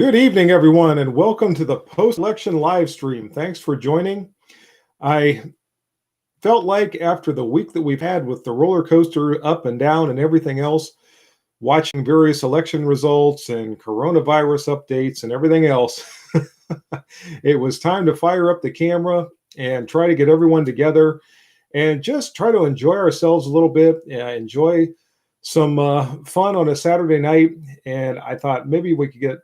Good evening, everyone, and welcome to the Post-Election Livestream. Thanks for joining. I felt like after the week that we've had with the roller coaster up and down and everything else, watching various election results and coronavirus updates and everything else, it was time to fire up the camera and try to get everyone together and just try to enjoy ourselves a little bit, enjoy some fun on a Saturday night. And I thought maybe we could get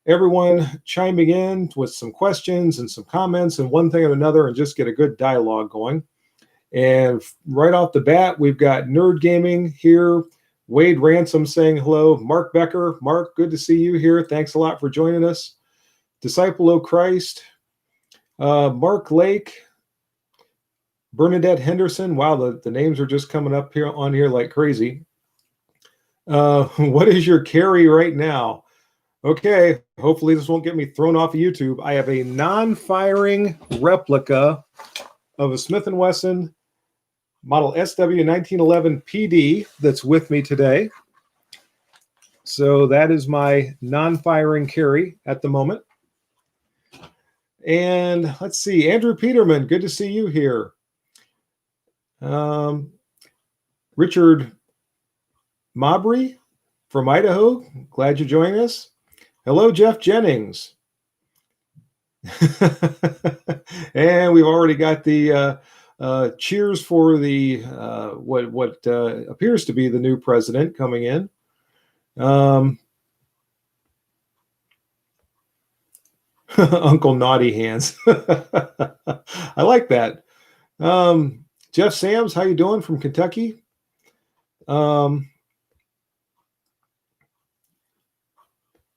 everyone chiming in with some questions and some comments and one thing and another and just get a good dialogue going. And right off the bat, we've got Nerd Gaming here, Wade Ransom saying hello, Mark Becker. Mark, good to see you here. Thanks a lot for joining us. Disciple of Christ, Mark Lake, Bernadette Henderson. Wow, the names are just coming up here on here like crazy. What is your carry right now? Okay, hopefully this won't get me thrown off of YouTube. I have a non-firing replica of a Smith & Wesson model SW 1911 PD that's with me today. So that is my non-firing carry at the moment. And let's see, Andrew Peterman, good to see you here. Richard Mabry from Idaho, glad you're joining us. Hello, Jeff Jennings. And we've already got the cheers for the what appears to be the new president coming in. Uncle Naughty Hands. I like that. Jeff Sams, how you doing from Kentucky?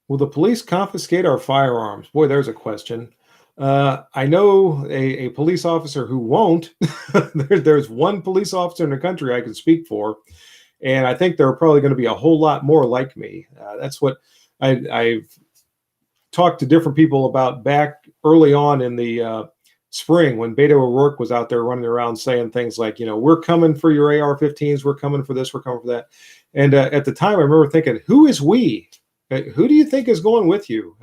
Will the police confiscate our firearms? Boy, there's a question. I know a police officer who won't. There's one police officer in the country I can speak for, and I think there are probably going to be a whole lot more like me. That's what I've talked to different people about back early on in the spring when Beto O'Rourke was out there running around saying things like, you know, we're coming for your AR-15s, we're coming for this, we're coming for that. And at the time, I remember thinking, who is we? Who do you think is going with you?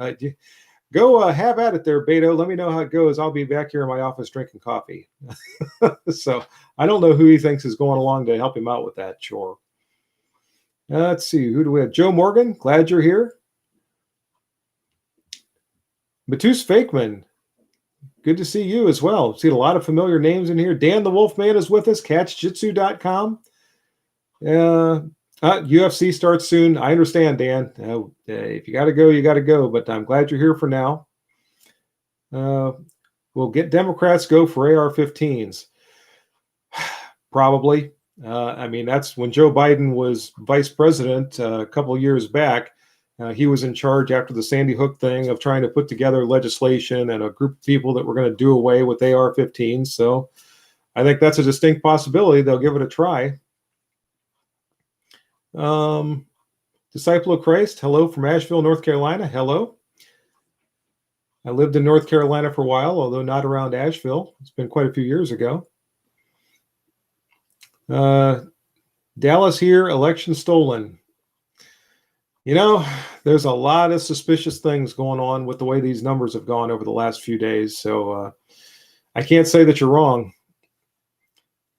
Go have at it there, Beto. Let me know how it goes. I'll be back here in my office drinking coffee. So I don't know who he thinks is going along to help him out with that chore. Let's see. Who do we have? Joe Morgan, glad you're here. Matus Fakeman, good to see you as well. Seen a lot of familiar names in here. Dan the Wolfman is with us, catchjitsu.com. UFC starts soon. I understand, Dan. If you got to go, you got to go. But I'm glad you're here for now. Will get Democrats go for AR-15s? Probably. I mean, that's when Joe Biden was vice president a couple of years back. He was in charge after the Sandy Hook thing of trying to put together legislation and a group of people that were going to do away with AR-15s. So I think that's a distinct possibility. They'll give it a try. Disciple of Christ, hello from Asheville, North Carolina. Hello. I lived in North Carolina for a while, although not around Asheville. It's been quite a few years ago. Dallas here, election stolen. You know, there's a lot of suspicious things going on with the way these numbers have gone over the last few days. So I can't say that you're wrong.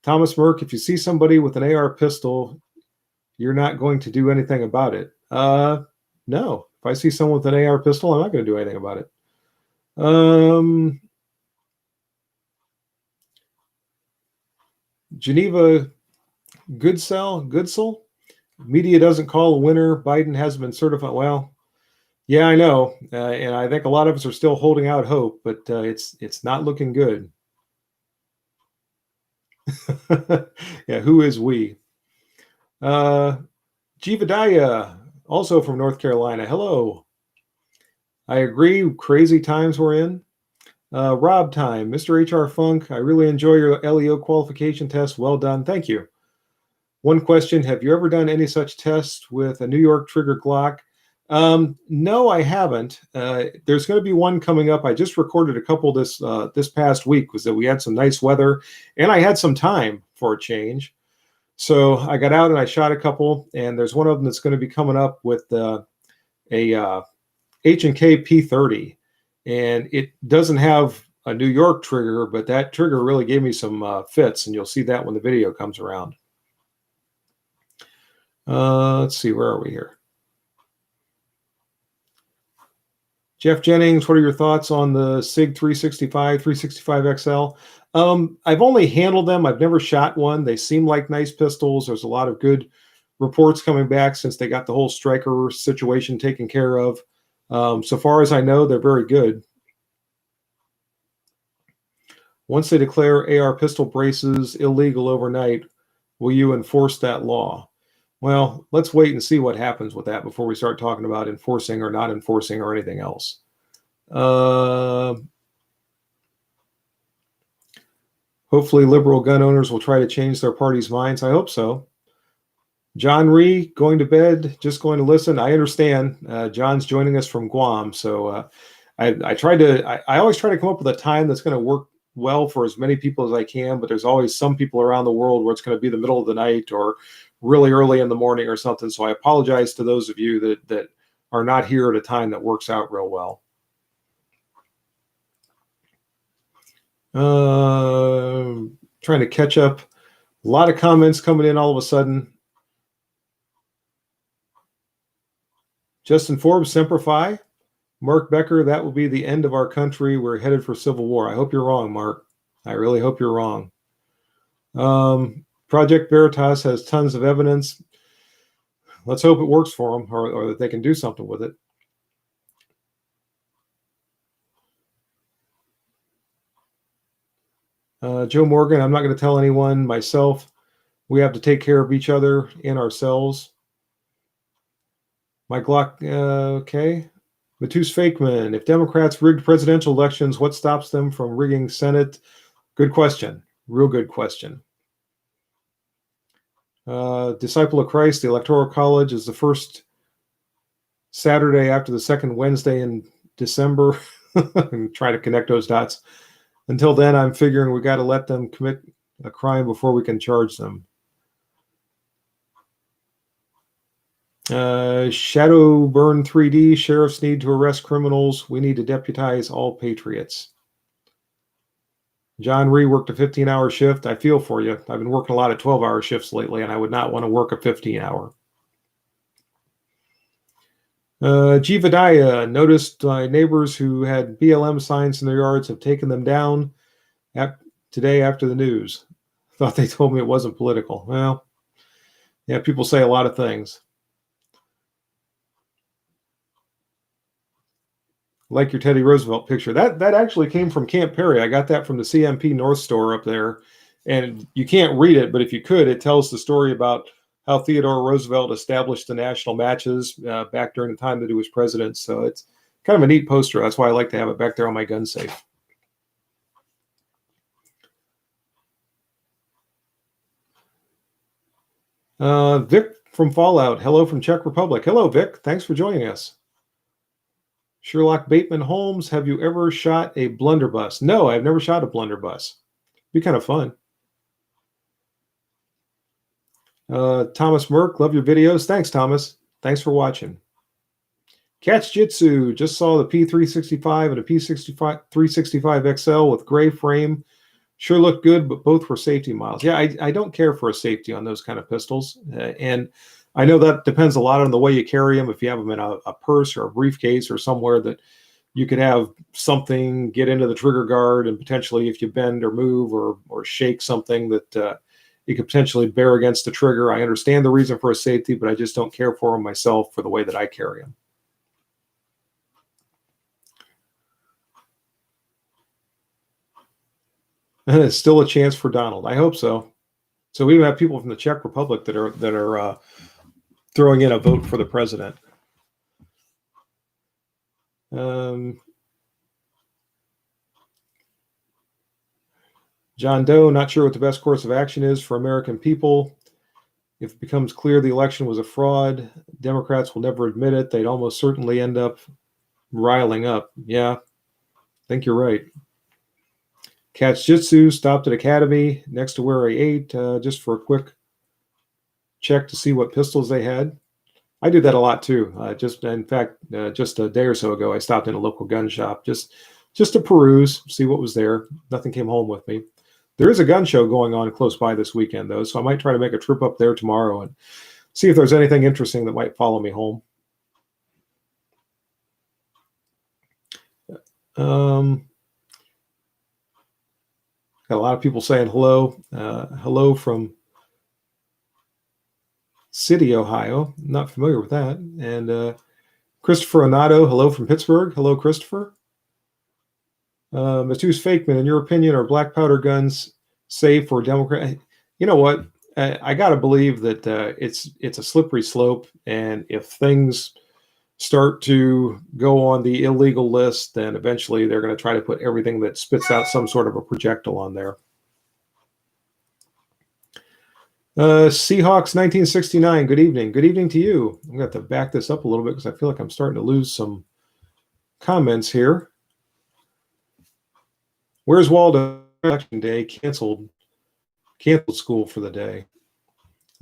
Thomas Merck, if you see somebody with an AR pistol, you're not going to do anything about it. No. If I see someone with an AR pistol, I'm not going to do anything about it. Geneva Goodsell. Media doesn't call a winner. Biden hasn't been certified. Well, yeah, I know. And I think a lot of us are still holding out hope, but it's not looking good. Yeah, who is we? Jivadaya, also from North Carolina. Hello. I agree. Crazy times we're in. Rob Time, Mr. HR Funk. I really enjoy your LEO qualification test. Well done. Thank you. One question. Have you ever done any such tests with a New York trigger Glock? No, I haven't. There's going to be one coming up. I just recorded a couple this past week. Was that we had some nice weather and I had some time for a change. So I got out and I shot a couple, and there's one of them that's going to be coming up with a H&K P30, and it doesn't have a New York trigger, but that trigger really gave me some fits, and you'll see that when the video comes around. Let's see, where are we here? Jeff Jennings, what are your thoughts on the SIG 365, 365 XL? I've only handled them. I've never shot one. They seem like nice pistols. There's a lot of good reports coming back since they got the whole striker situation taken care of. So far as I know, they're very good. Once they declare AR pistol braces illegal overnight, will you enforce that law? Well, let's wait and see what happens with that before we start talking about enforcing or not enforcing or anything else. Hopefully liberal gun owners will try to change their party's minds. I hope so. John Ree, going to bed, just going to listen. I understand. John's joining us from Guam. So I always try to come up with a time that's going to work well for as many people as I can, but there's always some people around the world where it's going to be the middle of the night or really early in the morning or something. So I apologize to those of you that are not here at a time that works out real well. Trying to catch up. A lot of comments coming in all of a sudden. Justin Forbes, Semper Fi. Mark Becker, that will be the end of our country. We're headed for civil war. I hope you're wrong, Mark. I really hope you're wrong. Project Veritas has tons of evidence. Let's hope it works for them or that they can do something with it. Joe Morgan, I'm not going to tell anyone myself. We have to take care of each other and ourselves. My Glock, okay. Matus Fakeman, if Democrats rigged presidential elections, what stops them from rigging Senate? Good question. Real good question. Disciple of Christ, the Electoral College is the first Saturday after the second Wednesday in December. And try to connect those dots. Until then, I'm figuring we got to let them commit a crime before we can charge them. Shadowburn 3D, sheriffs need to arrest criminals. We need to deputize all patriots. John Ree worked a 15-hour shift. I feel for you. I've been working a lot of 12-hour shifts lately, and I would not want to work a 15-hour. Jivadaya noticed my neighbors who had BLM signs in their yards have taken them down today after the news. Thought they told me it wasn't political. Well, yeah, people say a lot of things. Like your Teddy Roosevelt picture. That actually came from Camp Perry. I got that from the CMP North store up there. And you can't read it, but if you could, it tells the story about how Theodore Roosevelt established the national matches back during the time that he was president. So it's kind of a neat poster. That's why I like to have it back there on my gun safe. Vic from Fallout. Hello from Czech Republic. Hello, Vic. Thanks for joining us. Sherlock Bateman Holmes, have you ever shot a blunderbuss? No, I've never shot a blunderbuss. Be kind of fun. Thomas Merck, love your videos. Thanks, Thomas. Thanks for watching. Catch Jitsu, just saw the P365 and a P365 XL with gray frame. Sure looked good, but both were safety models. Yeah, I don't care for a safety on those kind of pistols. And I know that depends a lot on the way you carry them. If you have them in a purse or a briefcase or somewhere that you could have something get into the trigger guard, and potentially if you bend or move or shake something that it could potentially bear against the trigger. I understand the reason for a safety, but I just don't care for them myself for the way that I carry them. And it's still a chance for Donald. I hope so. So we even have people from the Czech Republic that are throwing in a vote for the president. John Doe, not sure what the best course of action is for American people. If it becomes clear the election was a fraud, Democrats will never admit it. They'd almost certainly end up riling up. Yeah, I think you're right. Catch Jitsu stopped at Academy next to where I ate just for a quick check to see what pistols they had. I do that a lot too. In fact, just a day or so ago, I stopped in a local gun shop just to peruse, see what was there. Nothing came home with me. There is a gun show going on close by this weekend, though, so I might try to make a trip up there tomorrow and see if there's anything interesting that might follow me home. Got a lot of people saying hello. Hello from City, Ohio. Not familiar with that. And Christopher Onato, hello from Pittsburgh. Hello, Christopher. Matus Fakeman, in your opinion, are black powder guns safe for Democrat? You know what? I got to believe that it's a slippery slope, and if things start to go on the illegal list, then eventually they're going to try to put everything that spits out some sort of a projectile on there. Seahawks 1969, good evening. Good evening to you. I'm going to have to back this up a little bit because I feel like I'm starting to lose some comments here. Where's Waldo? Election day canceled school for the day.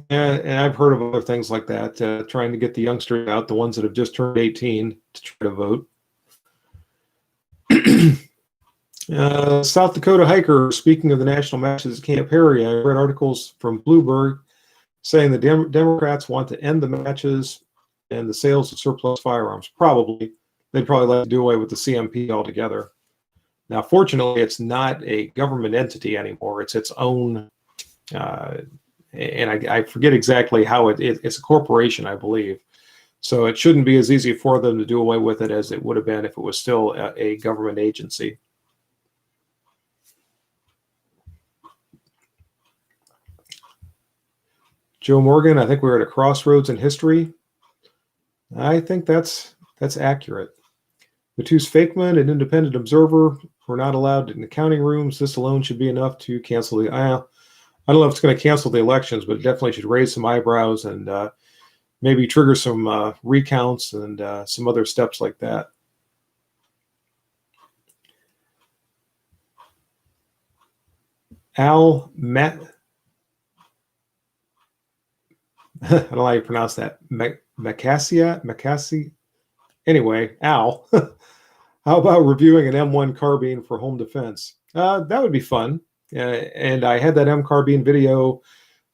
And I've heard of other things like that, trying to get the youngsters out, the ones that have just turned 18, to try to vote. South Dakota hiker, speaking of the national matches at Camp Harry, I read articles from Bloomberg saying the Democrats want to end the matches and the sales of surplus firearms. They'd probably like to do away with the CMP altogether. Now, fortunately, it's not a government entity anymore. It's its own, and I forget exactly how it's a corporation, I believe. So it shouldn't be as easy for them to do away with it as it would have been if it was still a government agency. Joe Morgan, I think we're at a crossroads in history. I think that's accurate. Matus Fakeman, an independent observer, we're not allowed in the counting rooms. This alone should be enough to cancel the. I don't know if it's going to cancel the elections, but it definitely should raise some eyebrows and maybe trigger some recounts and some other steps like that. Al Matt. I don't know how you pronounce that. Macassi. Anyway, Al, how about reviewing an M1 carbine for home defense? That would be fun. And I had that M carbine video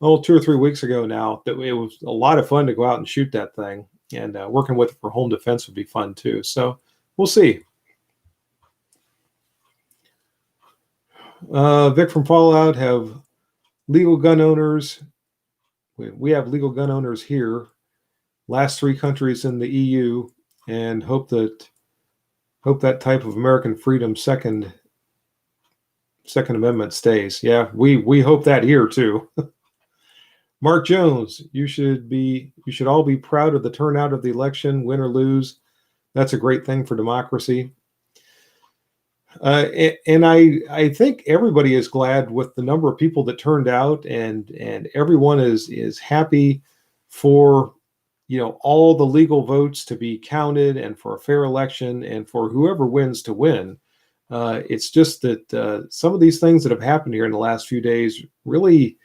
2 or 3 weeks ago now. That it was a lot of fun to go out and shoot that thing. And working with it for home defense would be fun too. So we'll see. Vic from Fallout, have legal gun owners. We have legal gun owners here, last 3 countries in the EU, and hope that type of American freedom Second Amendment stays. Yeah, we hope that here too. Mark Jones, you should all be proud of the turnout of the election, win or lose. That's a great thing for democracy. And I think everybody is glad with the number of people that turned out, and everyone is happy for all the legal votes to be counted and for a fair election and for whoever wins to win. It's just that some of these things that have happened here in the last few days really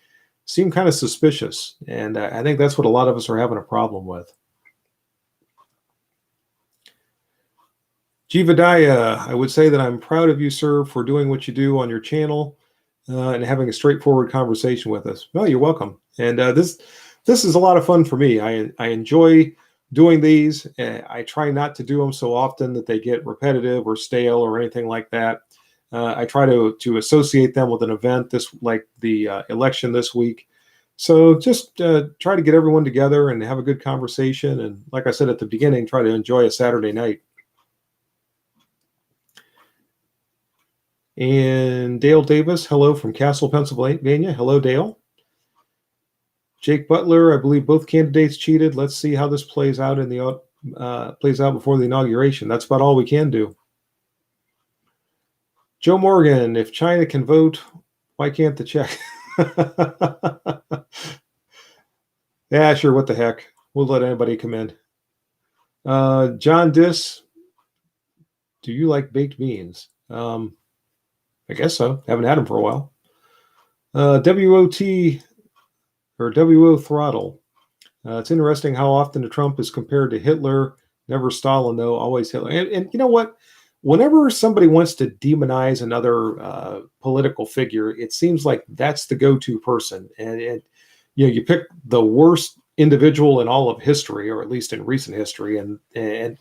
seem kind of suspicious, and I think that's what a lot of us are having a problem with. Jivadaya, I would say that I'm proud of you, sir, for doing what you do on your channel and having a straightforward conversation with us. Well, you're welcome. And this is a lot of fun for me. I enjoy doing these. I try not to do them so often that they get repetitive or stale or anything like that. I try to associate them with an event like the election this week. So just try to get everyone together and have a good conversation. And like I said at the beginning, try to enjoy a Saturday night. And Dale Davis, hello from Castle, Pennsylvania. Hello, Dale. Jake Butler, I believe both candidates cheated. Let's see how this plays out plays out before the inauguration. That's about all we can do. Joe Morgan, if China can vote, why can't the Czech? Yeah, sure. What the heck? We'll let anybody come in. John Diss, do you like baked beans? I guess so. Haven't had them for a while. WOT or WO Throttle. It's interesting how often Trump is compared to Hitler. Never Stalin, though, always Hitler. And you know what? Whenever somebody wants to demonize another political figure, it seems like that's the go-to person. And you pick the worst individual in all of history, or at least in recent history, and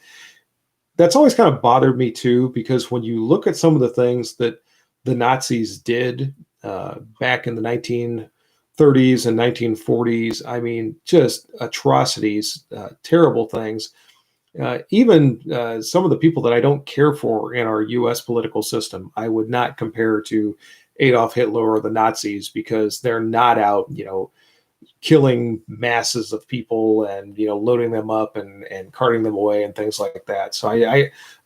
that's always kind of bothered me too, because when you look at some of the things that the Nazis did back in the 1930s and 1940s, I mean, just atrocities, terrible things. Even some of the people that I don't care for in our U.S. political system, I would not compare to Adolf Hitler or the Nazis, because they're not out, killing masses of people and loading them up and carting them away and things like that. So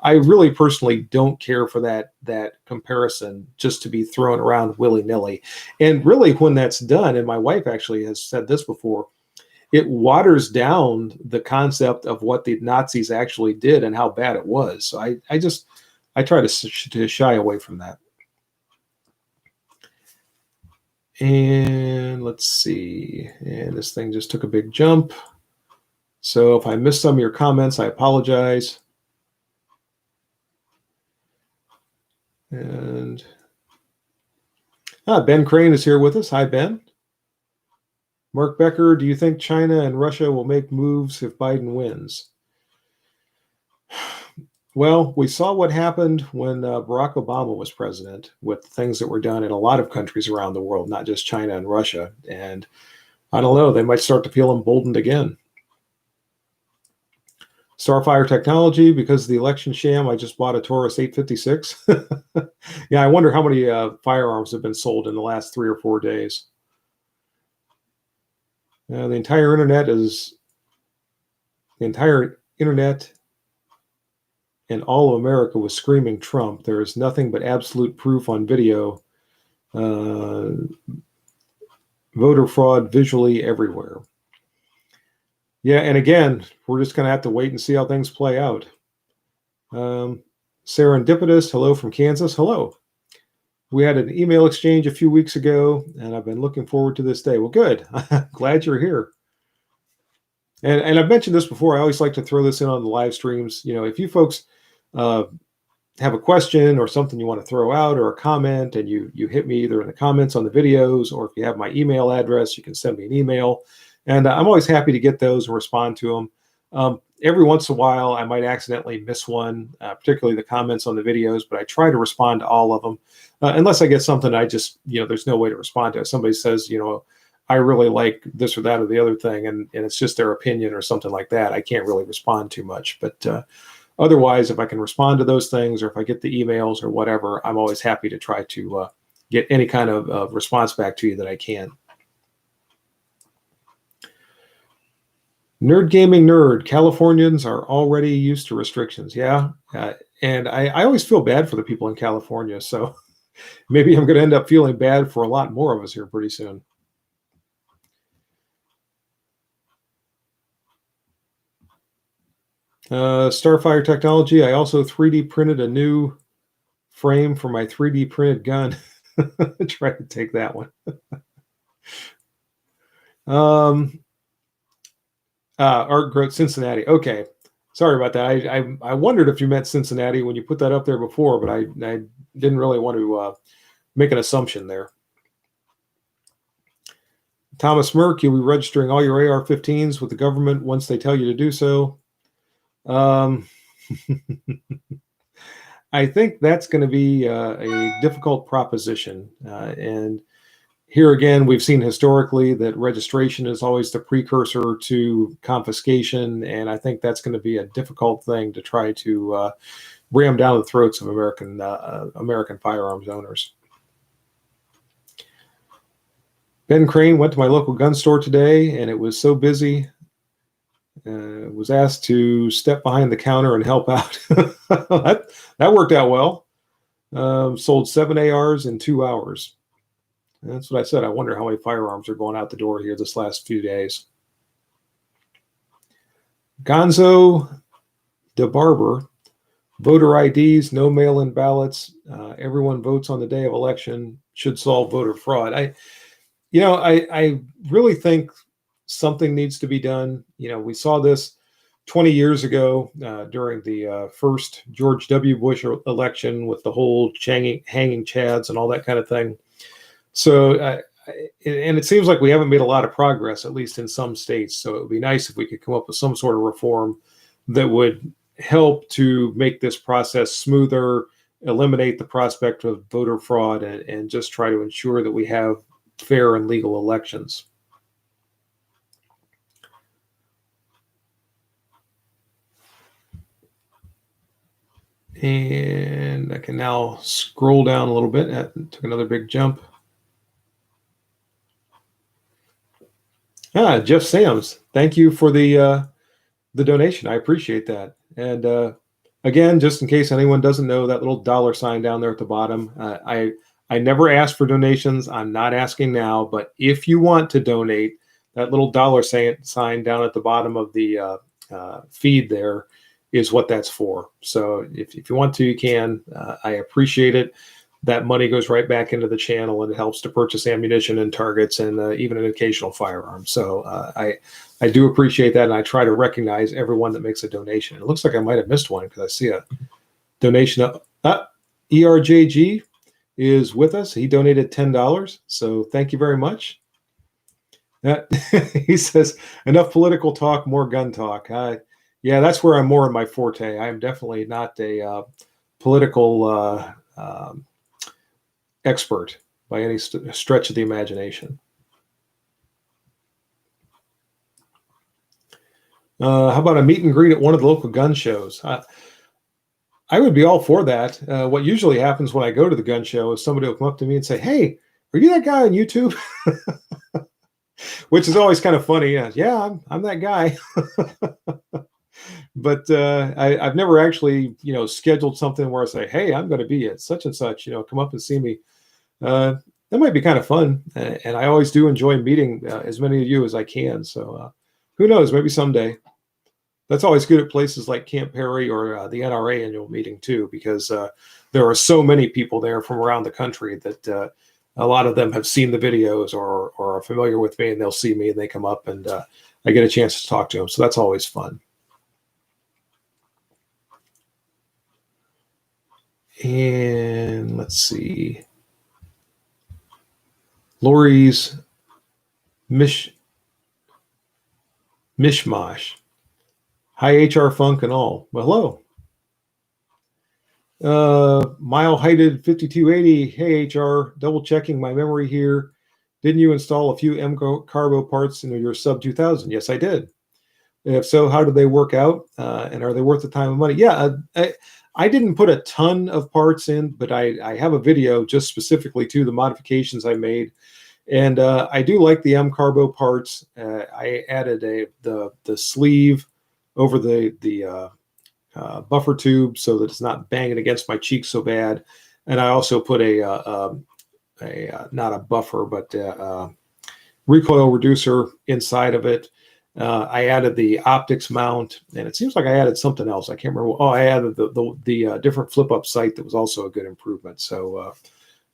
I really personally don't care for that comparison just to be thrown around willy-nilly. And really, when that's done, and my wife actually has said this before, it waters down the concept of what the Nazis actually did and how bad it was. So I try to shy away from that. And let's see. And this thing just took a big jump. So if I missed some of your comments, I apologize. And Ben Crane is here with us. Hi, Ben. Mark Becker, do you think China and Russia will make moves if Biden wins? Well, we saw what happened when Barack Obama was president, with things that were done in a lot of countries around the world, not just China and Russia. And I don't know, they might start to feel emboldened again. Starfire Technology, because of the election sham, I just bought a Taurus 856. Yeah, I wonder how many firearms have been sold in the last 3 or 4 days. The entire internet and all of America was screaming Trump. There is nothing but absolute proof on video. Voter fraud visually everywhere. Yeah, and again, we're just going to have to wait and see how things play out. Serendipitous, hello from Kansas. Hello. We had an email exchange a few weeks ago, and I've been looking forward to this day. Well, good. Glad you're here. And I've mentioned this before. I always like to throw this in on the live streams. If you folks have a question or something you want to throw out, or a comment, and you hit me either in the comments on the videos, or if you have my email address, you can send me an email. And I'm always happy to get those and respond to them. Every once in a while, I might accidentally miss one, particularly the comments on the videos, but I try to respond to all of them. Unless I get something I just, there's no way to respond to. If somebody says, I really like this or that or the other thing, and it's just their opinion or something like that, I can't really respond too much. But otherwise, if I can respond to those things, or if I get the emails or whatever, I'm always happy to try to get any kind of response back to you that I can. Nerd Gaming Nerd, Californians are already used to restrictions. Yeah. And I always feel bad for the people in California. So maybe I'm going to end up feeling bad for a lot more of us here pretty soon. Starfire Technology, I also 3D printed a new frame for my 3D printed gun. Try to take that one. Art Growth Cincinnati. Okay. Sorry about that. I wondered if you meant Cincinnati when you put that up there before, but I didn't really want to make an assumption there. Thomas Merck, you'll be registering all your AR-15s with the government once they tell you to do so. I think that's going to be a difficult proposition. And here again, we've seen historically that registration is always the precursor to confiscation, and I think that's going to be a difficult thing to try to ram down the throats of American firearms owners. Ben Crane went to my local gun store today, and it was so busy. Was asked to step behind the counter and help out. that worked out well. Sold 7 ARs in 2 hours. That's what I said. I wonder how many firearms are going out the door here this last few days. Gonzo de Barber, voter IDs, no mail-in ballots. Everyone votes on the day of election. Should solve voter fraud. I really think something needs to be done. We saw this 20 years ago during the first George W. Bush election with the whole hanging chads and all that kind of thing. So, and it seems like we haven't made a lot of progress, at least in some states. So it would be nice if we could come up with some sort of reform that would help to make this process smoother, eliminate the prospect of voter fraud, and just try to ensure that we have fair and legal elections. And I can now scroll down a little bit. That took another big jump. Jeff Sams, thank you for the donation. I appreciate that. And again, just in case anyone doesn't know, that little $ down there at the bottom, I never ask for donations. I'm not asking now, but if you want to donate, that little $sign down at the bottom of the feed there is what that's for. So if you want to, you can. I appreciate it. That money goes right back into the channel, and it helps to purchase ammunition and targets and even an occasional firearm. So I do appreciate that, and I try to recognize everyone that makes a donation. It looks like I might have missed one because I see a donation. ERJG is with us. He donated $10. So thank you very much. He says, enough political talk, more gun talk. Yeah, that's where I'm more in my forte. I am definitely not a political expert by any stretch of the imagination. How about a meet and greet at one of the local gun shows? I would be all for that. What usually happens when I go to the gun show is somebody will come up to me and say, "Hey, are you that guy on YouTube?" Which is always kind of funny. Yeah, I'm that guy. But I've never actually, scheduled something where I say, "Hey, I'm going to be at such and such. Come up and see me." That might be kind of fun, and I always do enjoy meeting as many of you as I can. So who knows? Maybe someday. That's always good at places like Camp Perry or the NRA annual meeting too, because there are so many people there from around the country that a lot of them have seen the videos or are familiar with me, and they'll see me and they come up, and I get a chance to talk to them. So that's always fun. And let's see. Lori's mishmash. Hi, HR Funk and all. Well, hello. Mile Heighted 5280. Hey, HR. Double checking my memory here. Didn't you install a few Carbo parts into your sub 2000? Yes, I did. And if so, how did they work out? And are they worth the time and money? Yeah, I didn't put a ton of parts in, but I have a video just specifically to the modifications I made. And I do like the M Carbo parts. I added the sleeve over the buffer tube so that it's not banging against my cheek so bad. And I also put a not a buffer, but recoil reducer inside of it. I added the optics mount, and it seems like I added something else. I can't remember. Oh, I added the different flip-up sight that was also a good improvement. So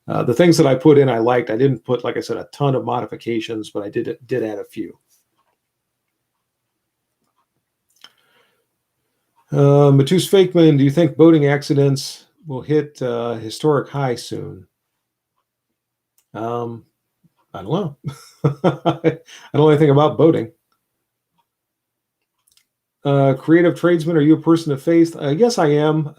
the things that I put in, I liked. I didn't put, like I said, a ton of modifications, but I did add a few. Matus Fakeman, do you think boating accidents will hit historic high soon? I don't know. I don't know anything about boating. Creative tradesman, are you a person of faith? Yes, I am.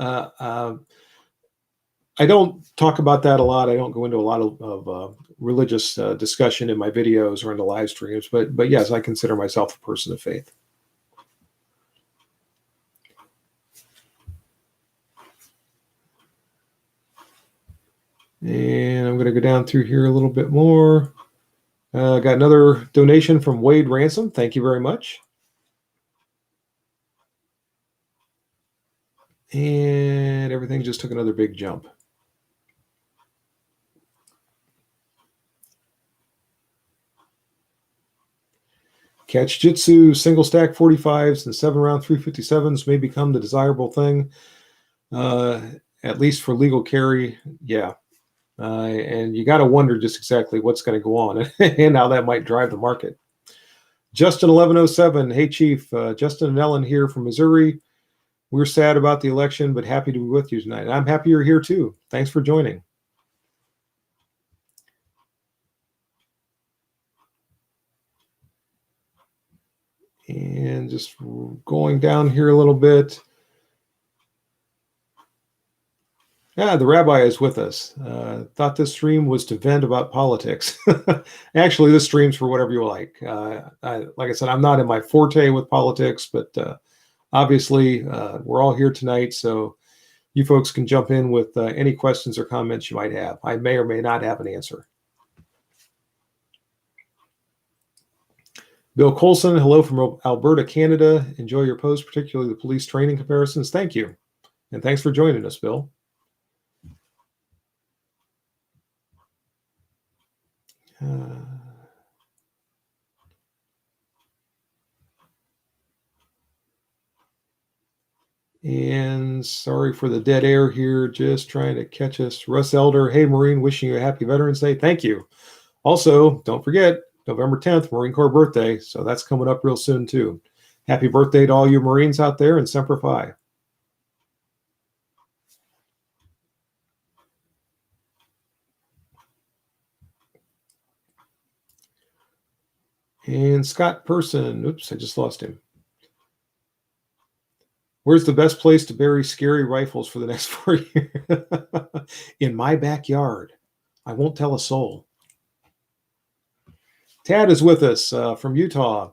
I don't talk about that a lot. I don't go into a lot of religious discussion in my videos or in the live streams, but yes, I consider myself a person of faith. And I'm going to go down through here a little bit more. Got another donation from Wade Ransom. Thank you very much. And everything just took another big jump. Catch Jitsu, single stack 45s and 7-round 357s may become the desirable thing, at least for legal carry. Yeah. And you got to wonder just exactly what's going to go on and how that might drive the market. Justin 1107. Hey, Chief. Justin and Ellen here from Missouri. We're sad about the election, but happy to be with you tonight. I'm happy you're here too. Thanks for joining. And just going down here a little bit. Yeah, the rabbi is with us. Thought this stream was to vent about politics. Actually, this stream's for whatever you like. Like I said, I'm not in my forte with politics, but obviously we're all here tonight, so you folks can jump in with any questions or comments you might have. I may or may not have an answer. Bill Colson, hello from Alberta, Canada. Enjoy your post, particularly the police training comparisons. Thank you. And thanks for joining us, Bill. And sorry for the dead air here, just trying to catch us. Russ Elder, hey, Marine, wishing you a happy Veterans Day. Thank you. Also, don't forget, November 10th, Marine Corps birthday. So that's coming up real soon, too. Happy birthday to all you Marines out there, and Semper Fi. And Scott Person, oops, I just lost him. Where's the best place to bury scary rifles for the next 4 years? In my backyard. I won't tell a soul. Tad is with us from Utah.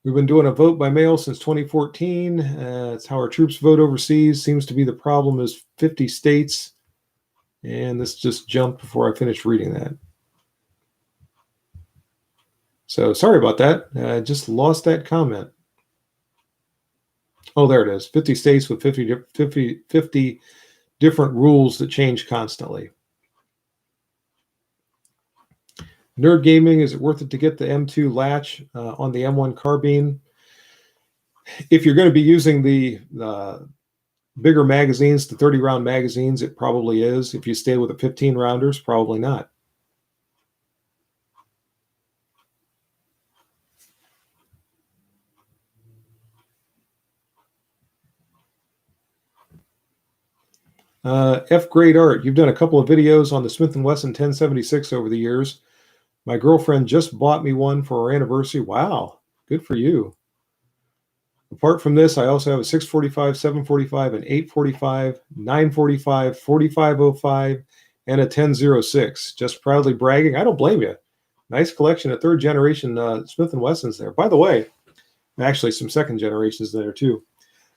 We've been doing a vote by mail since 2014. It's how our troops vote overseas. Seems to be the problem is 50 states. And this just jumped before I finished reading that. So sorry about that. I just lost that comment. Oh, there it is. 50 states with 50 different rules that change constantly. Nerd Gaming, is it worth it to get the M2 latch on the M1 Carbine? If you're going to be using the bigger magazines, the 30-round magazines, it probably is. If you stay with the 15-rounders, probably not. F Grade Art, you've done a couple of videos on the Smith & Wesson 1076 over the years. My girlfriend just bought me one for our anniversary. Wow, good for you. Apart from this, I also have a 645, 745, an 845, 945, 4505, and a 1006. Just proudly bragging. I don't blame you. Nice collection of third generation Smith & Wessons there. By the way, actually some second generations there too.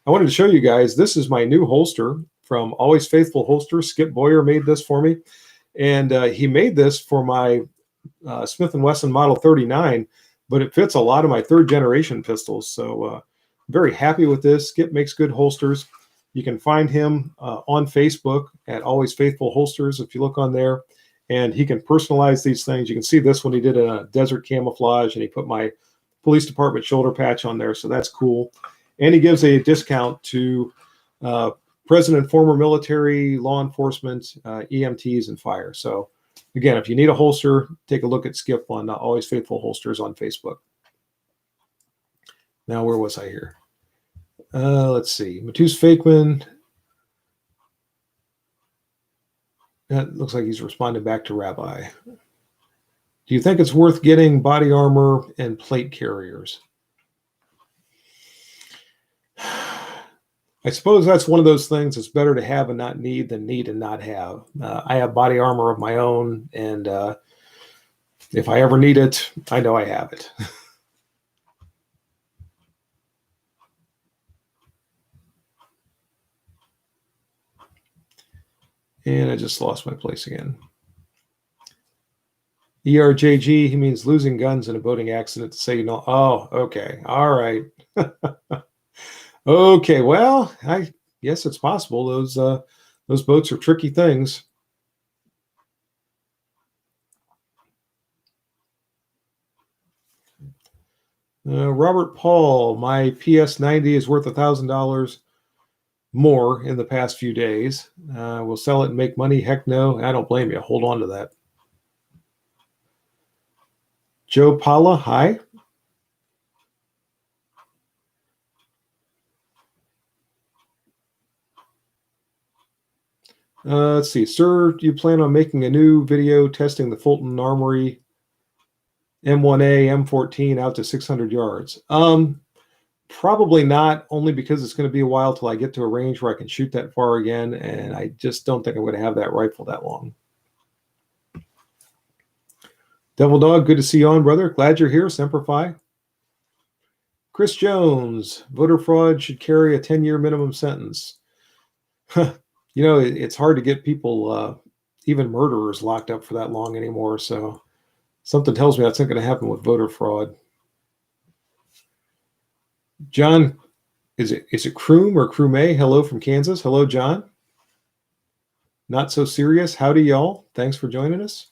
I wanted to show you guys, this is my new holster from Always Faithful Holsters. Skip Boyer made this for me. And he made this for my Smith & Wesson Model 39, but it fits a lot of my third generation pistols. So very happy with this. Skip makes good holsters. You can find him on Facebook at Always Faithful Holsters if you look on there. And he can personalize these things. You can see this one he did a desert camouflage, and he put my police department shoulder patch on there. So that's cool. And he gives a discount to present and former military, law enforcement, EMTs, and fire. So again, if you need a holster, take a look at Skip on Always Faithful Holsters on Facebook. Now, where was I here? Let's see. Matus Fakeman. That looks like he's responding back to Rabbi. Do you think it's worth getting body armor and plate carriers? I suppose that's one of those things. It's better to have and not need than need and not have. I have body armor of my own, and if I ever need it, I know I have it. And I just lost my place again. ERJG, he means losing guns in a boating accident to say, you know, oh, okay. All right. Okay, well, I guess it's possible. Those boats are tricky things. Robert Paul, my PS90 is worth $1,000 more in the past few days. We'll sell it and make money. Heck no, I don't blame you. Hold on to that. Joe Paula, hi. Let's see. Sir, do you plan on making a new video testing the Fulton Armory M1A M14 out to 600 yards? Probably not, only because it's going to be a while till I get to a range where I can shoot that far again, and I just don't think I'm going to have that rifle that long. Devil Dog, good to see you on, brother. Glad you're here. Semper Fi. Chris Jones, voter fraud should carry a 10-year minimum sentence. It's hard to get people, even murderers, locked up for that long anymore. So something tells me that's not going to happen with voter fraud. John, is it Kroom or Krume? Hello from Kansas. Hello, John. Not so serious. Howdy, y'all. Thanks for joining us.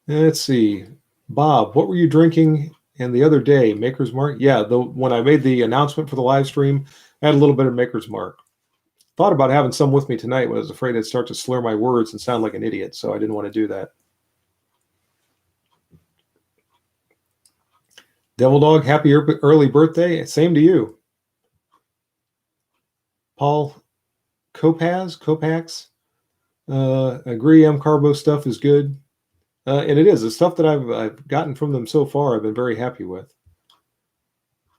Let's see. Bob, what were you drinking and the other day? Maker's Mark? Yeah, when I made the announcement for the live stream, I had a little bit of Maker's Mark. Thought about having some with me tonight, but I was afraid I'd start to slur my words and sound like an idiot, so I didn't want to do that. Devil Dog, happy early birthday. Same to you. Paul Copax, agree, M-Carbo stuff is good. And it is. The stuff that I've gotten from them so far, I've been very happy with.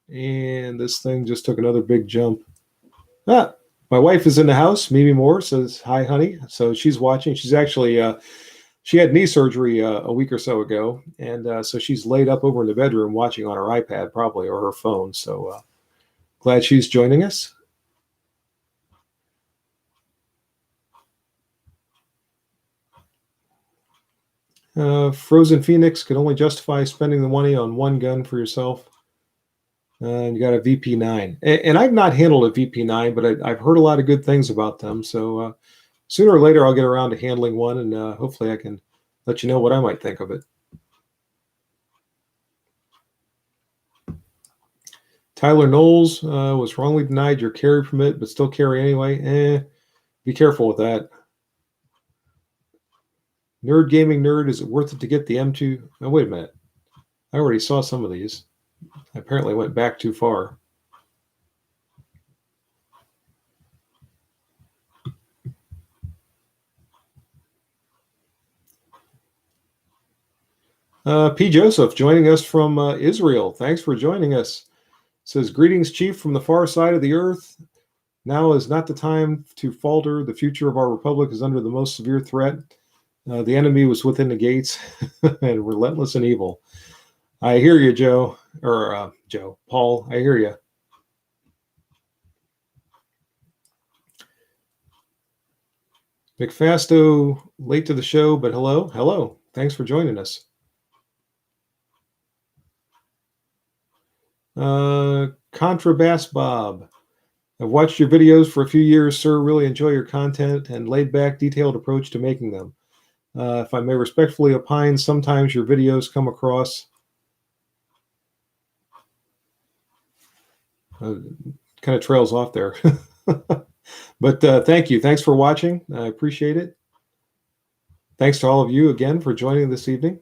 And this thing just took another big jump. My wife is in the house. Mimi Moore says, hi, honey. So she's watching. She's actually, she had knee surgery a week or so ago. And so she's laid up over in the bedroom watching on her iPad probably, or her phone. So glad she's joining us. Frozen Phoenix could only justify spending the money on one gun for yourself. And you got a VP9. And I've not handled a VP9, but I've heard a lot of good things about them. So sooner or later, I'll get around to handling one, and hopefully I can let you know what I might think of it. Tyler Knowles was wrongly denied your carry permit, but still carry anyway. Be careful with that. Nerd Gaming Nerd, is it worth it to get the M2? Oh, wait a minute. I already saw some of these. I apparently went back too far. P. Joseph joining us from Israel. Thanks for joining us. Says, greetings, Chief, from the far side of the earth. Now is not the time to falter. The future of our republic is under the most severe threat. The enemy was within the gates and relentless and evil. I hear you, Joe. Or Paul, I hear you. McFasto, late to the show, but hello. Hello. Thanks for joining us. Contrabass Bob. I've watched your videos for a few years, sir. Really enjoy your content and laid-back, detailed approach to making them. If I may respectfully opine, sometimes your videos come across kind of trails off there. But thank you. Thanks for watching. I appreciate it. Thanks to all of you again for joining this evening.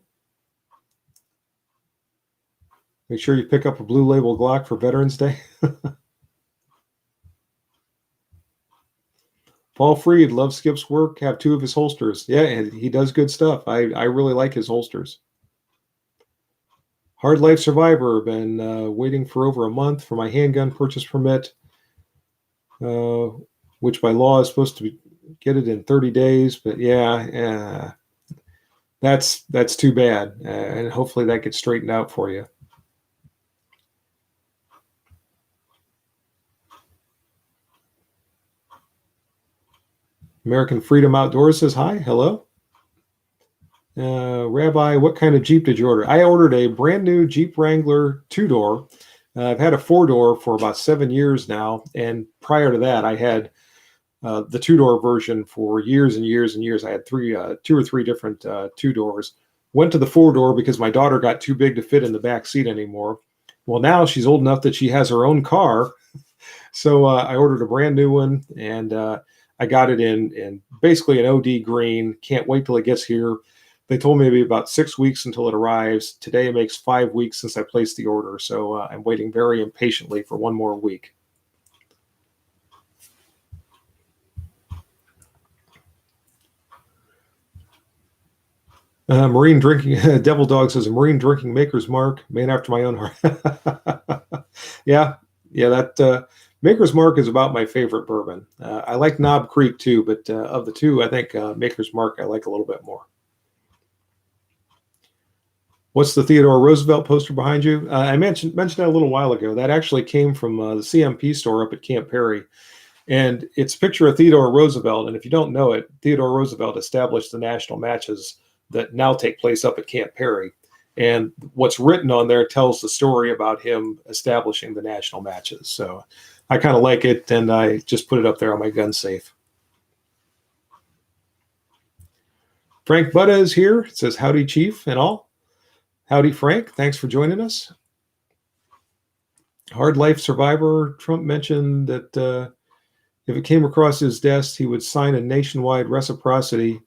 Make sure you pick up a Blue Label Glock for Veterans Day. Paul Freed, love Skip's work, have 2 of his holsters. Yeah, and he does good stuff. I really like his holsters. Hard Life Survivor, been waiting for over a month for my handgun purchase permit, which by law is supposed to get it in 30 days. But yeah, that's too bad. And hopefully that gets straightened out for you. American Freedom Outdoors says hi. Hello. Rabbi, what kind of Jeep did you order? I ordered a brand new Jeep Wrangler 2-door. I've had a 4-door for about 7 years now. And prior to that, I had the 2-door version for years and years and years. I had 2 or 3 different 2-doors. Went to the 4-door because my daughter got too big to fit in the back seat anymore. Well, now she's old enough that she has her own car. So I ordered a brand new one, and I got it in basically an OD green. Can't wait till it gets here. They told me it'd be about 6 weeks until it arrives. Today it makes 5 weeks since I placed the order. So I'm waiting very impatiently for one more week. Marine drinking, Devil Dog says, a Marine drinking Maker's Mark, man after my own heart. Yeah, yeah, that Maker's Mark is about my favorite bourbon. I like Knob Creek too, but of the two, I think Maker's Mark I like a little bit more. What's the Theodore Roosevelt poster behind you? I mentioned that a little while ago. That actually came from the CMP store up at Camp Perry. And it's a picture of Theodore Roosevelt. And if you don't know it, Theodore Roosevelt established the national matches that now take place up at Camp Perry. And what's written on there tells the story about him establishing the national matches. So I kind of like it, and I just put it up there on my gun safe. Frank Butta is here. It says, howdy, Chief, and all. Howdy, Frank. Thanks for joining us. Hard Life Survivor. Trump mentioned that if it came across his desk, he would sign a nationwide reciprocity.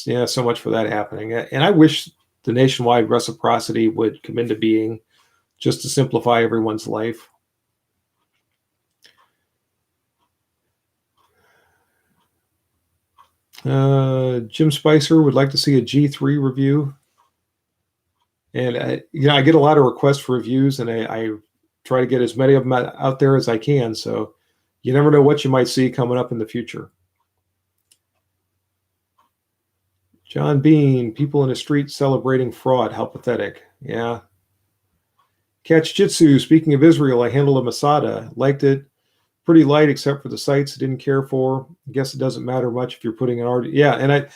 Yeah, so much for that happening. And I wish the nationwide reciprocity would come into being just to simplify everyone's life. Jim Spicer would like to see a G3 review. And I get a lot of requests for reviews, and I try to get as many of them out there as I can. So you never know what you might see coming up in the future. John Bean, people in the street celebrating fraud. How pathetic. Yeah. Catch Jitsu, speaking of Israel, I handled a Masada. Liked it. Pretty light except for the sights I didn't care for. I guess it doesn't matter much if you're putting an art. Yeah, and I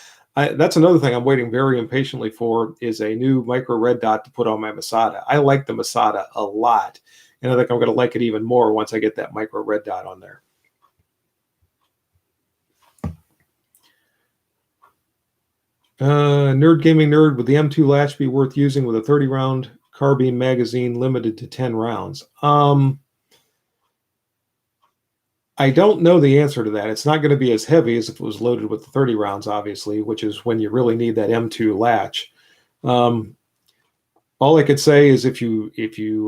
that's another thing I'm waiting very impatiently for is a new micro red dot to put on my Masada. I like the Masada a lot, and I think I'm going to like it even more once I get that micro red dot on there. Nerd Gaming Nerd, would the M2 latch be worth using with a 30-round carbine magazine limited to 10 rounds? I don't know the answer to that. It's not going to be as heavy as if it was loaded with the 30 rounds, obviously, which is when you really need that M2 latch. All I could say is if you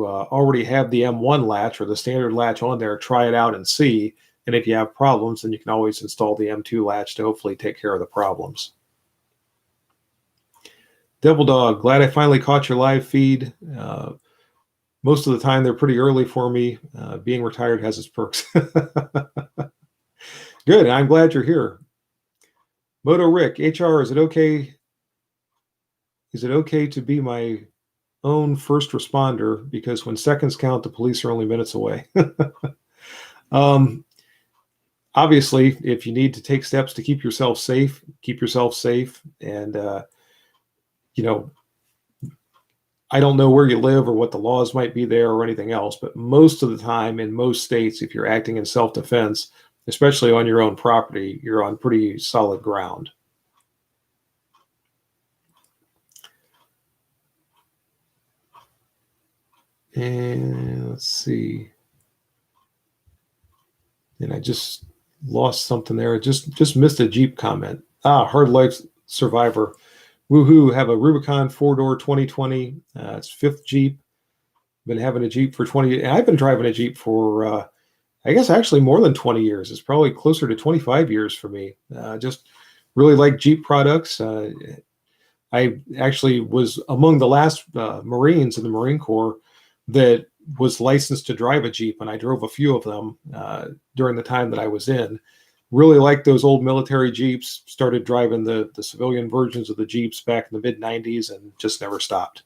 already have the M1 latch or the standard latch on there, try it out and see. And if you have problems, then you can always install the M2 latch to hopefully take care of the problems. Devil Dog, glad I finally caught your live feed. Most of the time, they're pretty early for me. Being retired has its perks. Good. I'm glad you're here. Moto Rick, HR, is it okay? Is it okay to be my own first responder? Because when seconds count, the police are only minutes away. Obviously, if you need to take steps to keep yourself safe, keep yourself safe. And, I don't know where you live or what the laws might be there or anything else, but most of the time in most states, if you're acting in self-defense, especially on your own property, you're on pretty solid ground. And let's see. And I just lost something there. I just missed a Jeep comment. Hard Life Survivor. Woohoo, have a Rubicon 4-door 2020. It's fifth Jeep. Been having a Jeep for 20 and I've been driving a Jeep for I guess actually more than 20 years. It's probably closer to 25 years for me. Just really like Jeep products. I actually was among the last Marines in the Marine Corps that was licensed to drive a Jeep, and I drove a few of them during the time that I was in. Really liked those old military Jeeps, started driving the civilian versions of the Jeeps back in the mid-90s and just never stopped.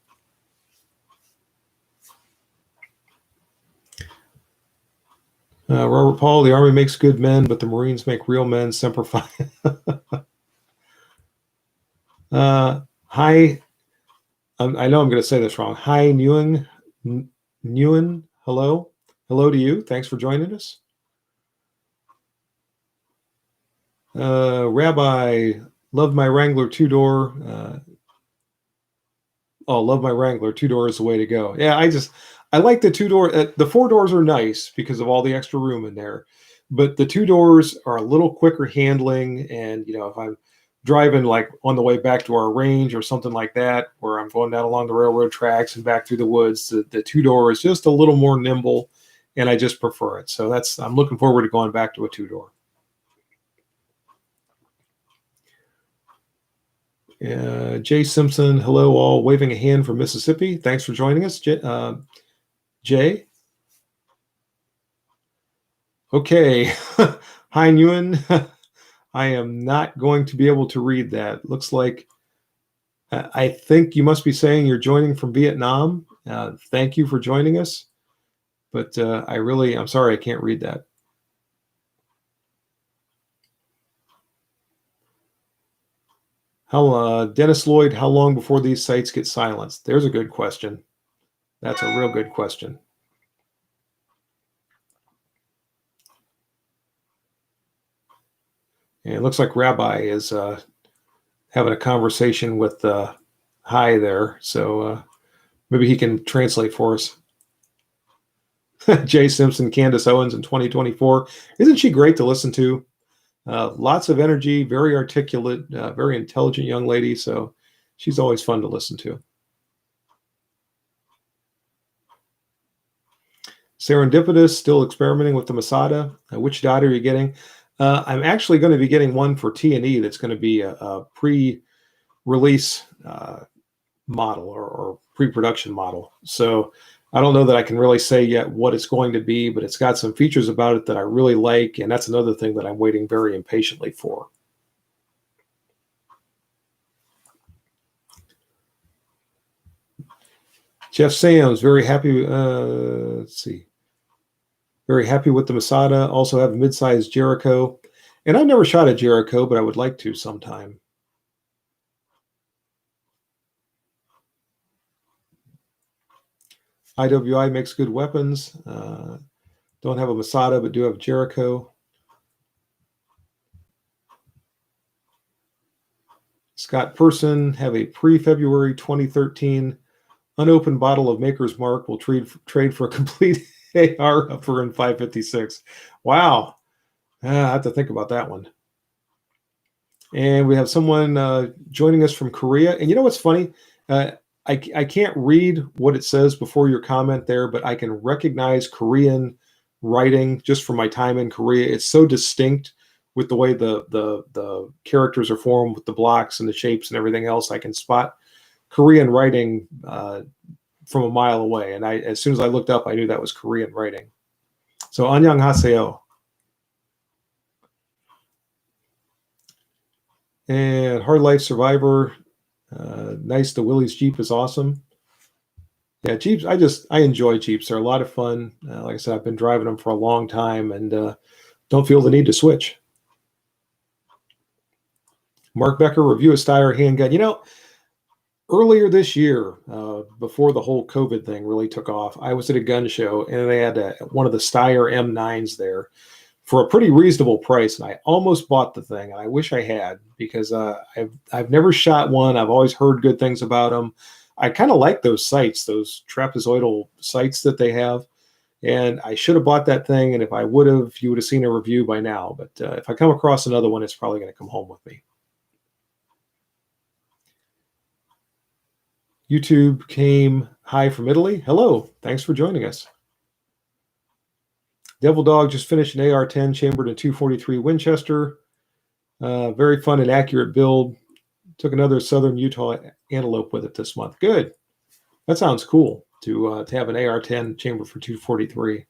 Robert Paul, the Army makes good men, but the Marines make real men. Semper Fi. Hi, I know I'm going to say this wrong. Hi, Nguyen. Hello. Hello to you. Thanks for joining us. Rabbi, love my Wrangler 2-door. Love my Wrangler 2-door is the way to go. Yeah, I like the 2-door. The 4 doors are nice because of all the extra room in there, but the 2 doors are a little quicker handling. And if I'm driving like on the way back to our range or something like that, where I'm going down along the railroad tracks and back through the woods, the 2-door is just a little more nimble, and I just prefer it. So I'm looking forward to going back to a 2-door. Jay Simpson, hello all, waving a hand from Mississippi. Thanks for joining us, Jay. Okay. Hi, Nguyen. I am not going to be able to read that. Looks like I think you must be saying you're joining from Vietnam. Thank you for joining us. But I'm sorry, I can't read that. Dennis Lloyd, how long before these sites get silenced? There's a good question. That's a real good question. And it looks like Rabbi is having a conversation with Hi there. So maybe he can translate for us. Jay Simpson, Candace Owens in 2024. Isn't she great to listen to? Lots of energy, very articulate, very intelligent young lady. So she's always fun to listen to. Serendipitous, still experimenting with the Masada. Which dot are you getting? I'm actually going to be getting one for T&E that's going to be a pre-release model or pre-production model. So I don't know that I can really say yet what it's going to be, but it's got some features about it that I really like, and that's another thing that I'm waiting very impatiently for. Jeff Sams, very happy. Let's see. Very happy with the Masada. Also have a mid-sized Jericho. And I've never shot a Jericho, but I would like to sometime. IWI makes good weapons. Don't have a Masada, but do have Jericho. Scott Person, have a pre-February 2013 unopened bottle of Maker's Mark. Will trade for a complete AR upper in 556. Wow. I have to think about that one. And we have someone joining us from Korea. And you know what's funny? I can't read what it says before your comment there, but I can recognize Korean writing just from my time in Korea. It's so distinct with the way the characters are formed, with the blocks and the shapes and everything else. I can spot Korean writing from a mile away. And as soon as I looked up, I knew that was Korean writing. So annyeonghaseyo. And Hard Life Survivor. Nice. The Willys Jeep is awesome. Yeah, Jeeps. I enjoy Jeeps. They're a lot of fun. Like I said, I've been driving them for a long time and don't feel the need to switch. Mark Becker, review a Steyr handgun. You know, earlier this year, before the whole COVID thing really took off, I was at a gun show and they had one of the Steyr M9s there for a pretty reasonable price, and I almost bought the thing, and I wish I had, because I've never shot one. I've always heard good things about them. I kind of like those sights, those trapezoidal sights that they have, and I should have bought that thing, and if I would have, you would have seen a review by now. But if I come across another one, it's probably going to come home with me. YouTube came hi from Italy. Hello, thanks for joining us. Devil Dog just finished an AR-10 chambered in 243 Winchester. Very fun and accurate build. Took another Southern Utah antelope with it this month. Good. That sounds cool to have an AR-10 chamber for 243.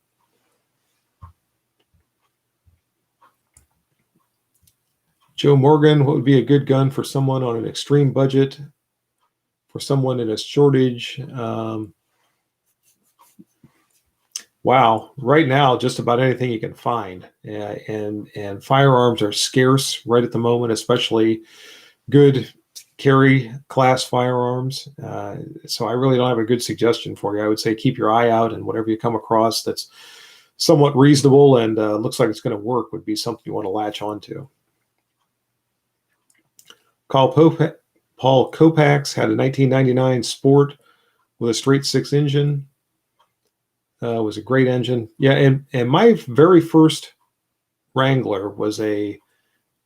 Joe Morgan, what would be a good gun for someone on an extreme budget? For someone in a shortage? Wow, right now, just about anything you can find, and firearms are scarce right at the moment, especially good carry class firearms. So I really don't have a good suggestion for you. I would say keep your eye out, and whatever you come across that's somewhat reasonable and looks like it's going to work would be something you want to latch onto. Paul Kopax had a 1999 Sport with a straight six engine. Was a great engine. Yeah, and my very first Wrangler was a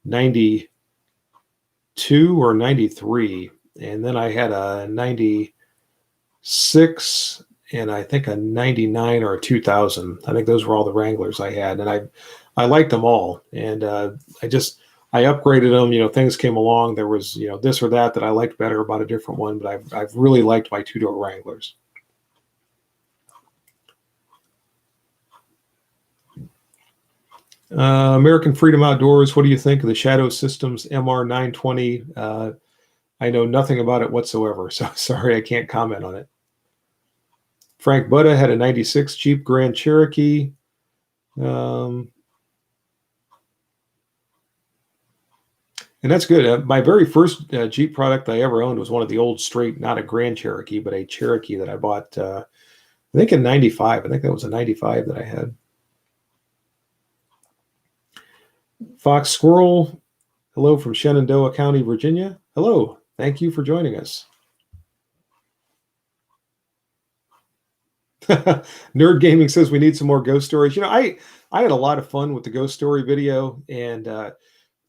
92 or 93. And then I had a 96 and I think a 99 or a 2000. I think those were all the Wranglers I had. And I liked them all. And I upgraded them. Things came along. There was, this or that I liked better about a different one, but I've really liked my two-door Wranglers. American Freedom Outdoors, what do you think of the Shadow Systems MR920? I know nothing about it whatsoever, so sorry, I can't comment on it. Frank Butta had a 96 Jeep Grand Cherokee. And that's good. My very first Jeep product I ever owned was one of the old straight, not a Grand Cherokee, but a Cherokee that I bought, I think in 95. I think that was a 95 that I had. Fox Squirrel, hello from Shenandoah County, Virginia. Hello. Thank you for joining us. Nerd Gaming says we need some more ghost stories. I had a lot of fun with the ghost story video, and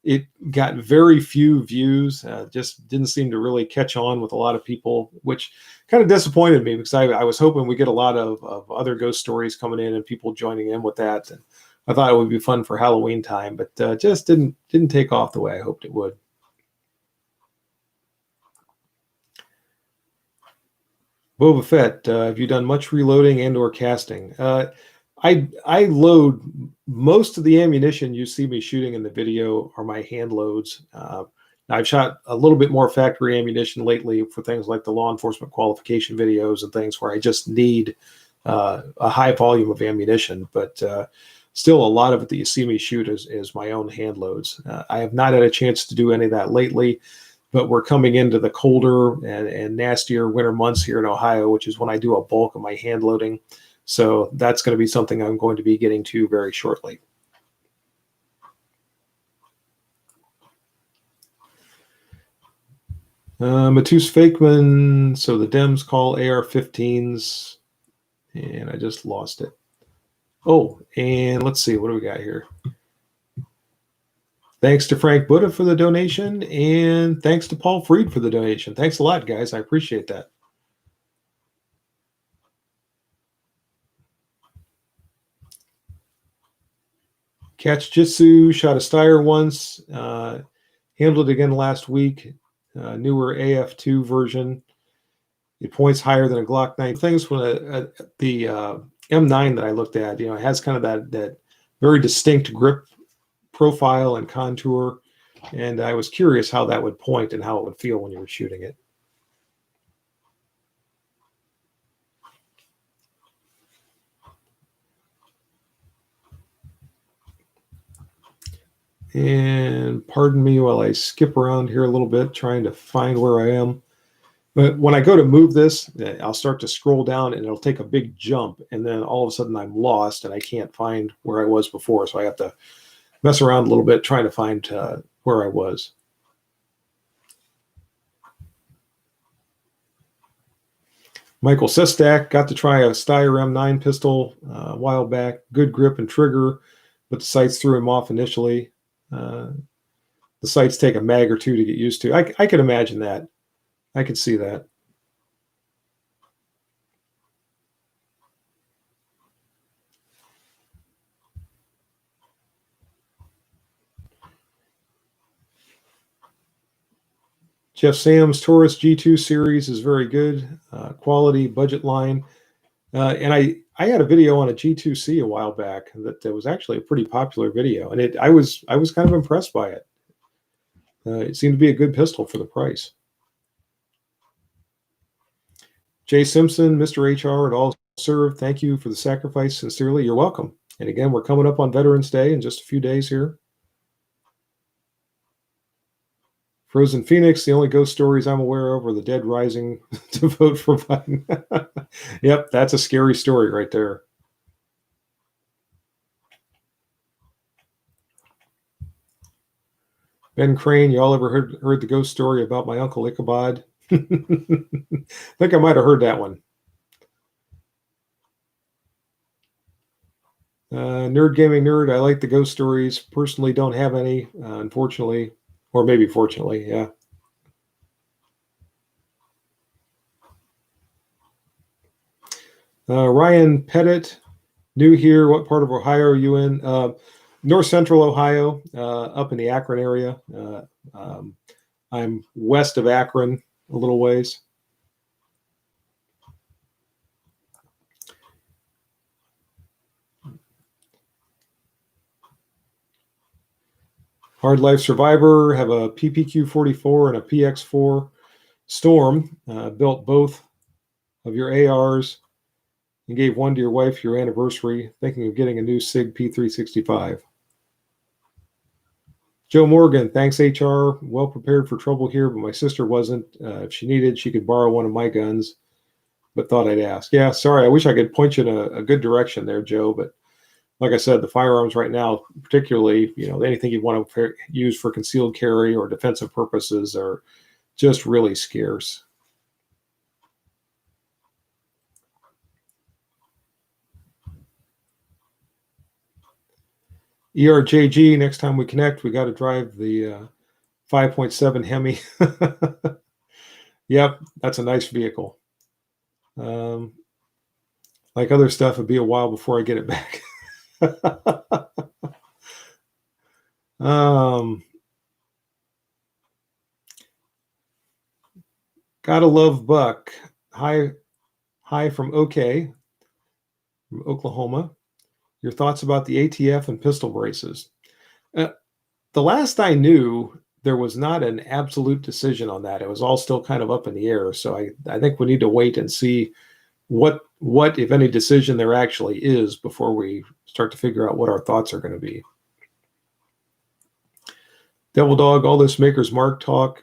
it got very few views. Just didn't seem to really catch on with a lot of people, which kind of disappointed me because I was hoping we get a lot of other ghost stories coming in and people joining in with that. And I thought it would be fun for Halloween time, but just didn't take off the way I hoped it would. Boba Fett, have you done much reloading and or casting? I load most of the ammunition you see me shooting in the video are my hand loads. I've shot a little bit more factory ammunition lately for things like the law enforcement qualification videos and things where I just need a high volume of ammunition, but still a lot of it that you see me shoot is my own hand loads. I have not had a chance to do any of that lately, but we're coming into the colder and nastier winter months here in Ohio, which is when I do a bulk of my hand loading. So that's going to be something I'm going to be getting to very shortly. Matus Fakeman, so the Dems call AR-15s, and I just lost it. Oh, and let's see, what do we got here? Thanks to Frank Butta for the donation, and thanks to Paul Freed for the donation. Thanks a lot, guys. I appreciate that. Catch Jitsu, shot a Steyr once, handled it again last week. Newer AF2 version. It points higher than a Glock 9. Things when the M9 that I looked at, it has kind of that very distinct grip profile and contour, and I was curious how that would point and how it would feel when you were shooting it. And pardon me while I skip around here a little bit trying to find where I am. But when I go to move this, I'll start to scroll down and it'll take a big jump, and then all of a sudden I'm lost and I can't find where I was before, so I have to mess around a little bit trying to find where I was. Michael Sestak got to try a Steyr M9 pistol a while back. Good grip and trigger, but the sights threw him off initially. The sights take a mag or two to get used to. I could imagine that. I could see that. Jeff Sam's Taurus G2 series is very good, quality, budget line. And I had a video on a G2C a while back that was actually a pretty popular video, and I was kind of impressed by it. It seemed to be a good pistol for the price. Jay Simpson, Mr. HR, and all served. Thank you for the sacrifice. Sincerely, you're welcome. And again, we're coming up on Veterans Day in just a few days here. Frozen Phoenix, the only ghost stories I'm aware of are the dead rising to vote for Biden. Yep, that's a scary story right there. Ben Crane, y'all ever heard the ghost story about my uncle Ichabod? I think I might have heard that one. Nerd Gaming Nerd, I like the ghost stories. Personally, don't have any, unfortunately, or maybe fortunately, yeah. Ryan Pettit, new here. What part of Ohio are you in? North Central Ohio, up in the Akron area. I'm west of Akron a little ways. Hard Life Survivor, have a PPQ-44 and a PX4 Storm. Built both of your ARs and gave one to your wife for your anniversary, thinking of getting a new SIG P365. Joe Morgan, thanks HR. Well prepared for trouble here, but my sister wasn't. If she needed, she could borrow one of my guns, but thought I'd ask. Yeah, sorry. I wish I could point you in a good direction there, Joe, but like I said, the firearms right now, particularly, anything you want to use for concealed carry or defensive purposes are just really scarce. ERJG, next time we connect, we got to drive the 5.7 Hemi. Yep, that's a nice vehicle. Like other stuff, it'd be a while before I get it back. Gotta love Buck. Hi from OK, from Oklahoma. Your thoughts about the ATF and pistol braces? The last I knew, there was not an absolute decision on that. It was all still kind of up in the air. So I think we need to wait and see what, if any, decision there actually is before we start to figure out what our thoughts are going to be. Devil Dog, all this Maker's Mark talk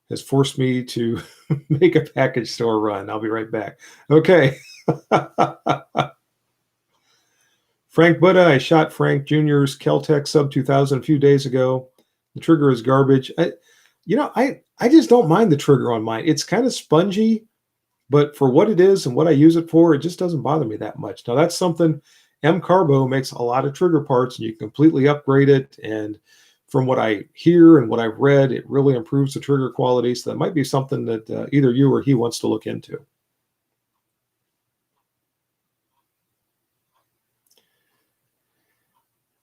has forced me to make a package store run. I'll be right back. Okay. Frank Buddha, I shot Frank Jr.'s Kel-Tec Sub 2000 a few days ago. The trigger is garbage. I just don't mind the trigger on mine. It's kind of spongy, but for what it is and what I use it for, it just doesn't bother me that much. Now, that's something, M Carbo makes a lot of trigger parts, and you can completely upgrade it. And from what I hear and what I've read, it really improves the trigger quality. So that might be something that either you or he wants to look into.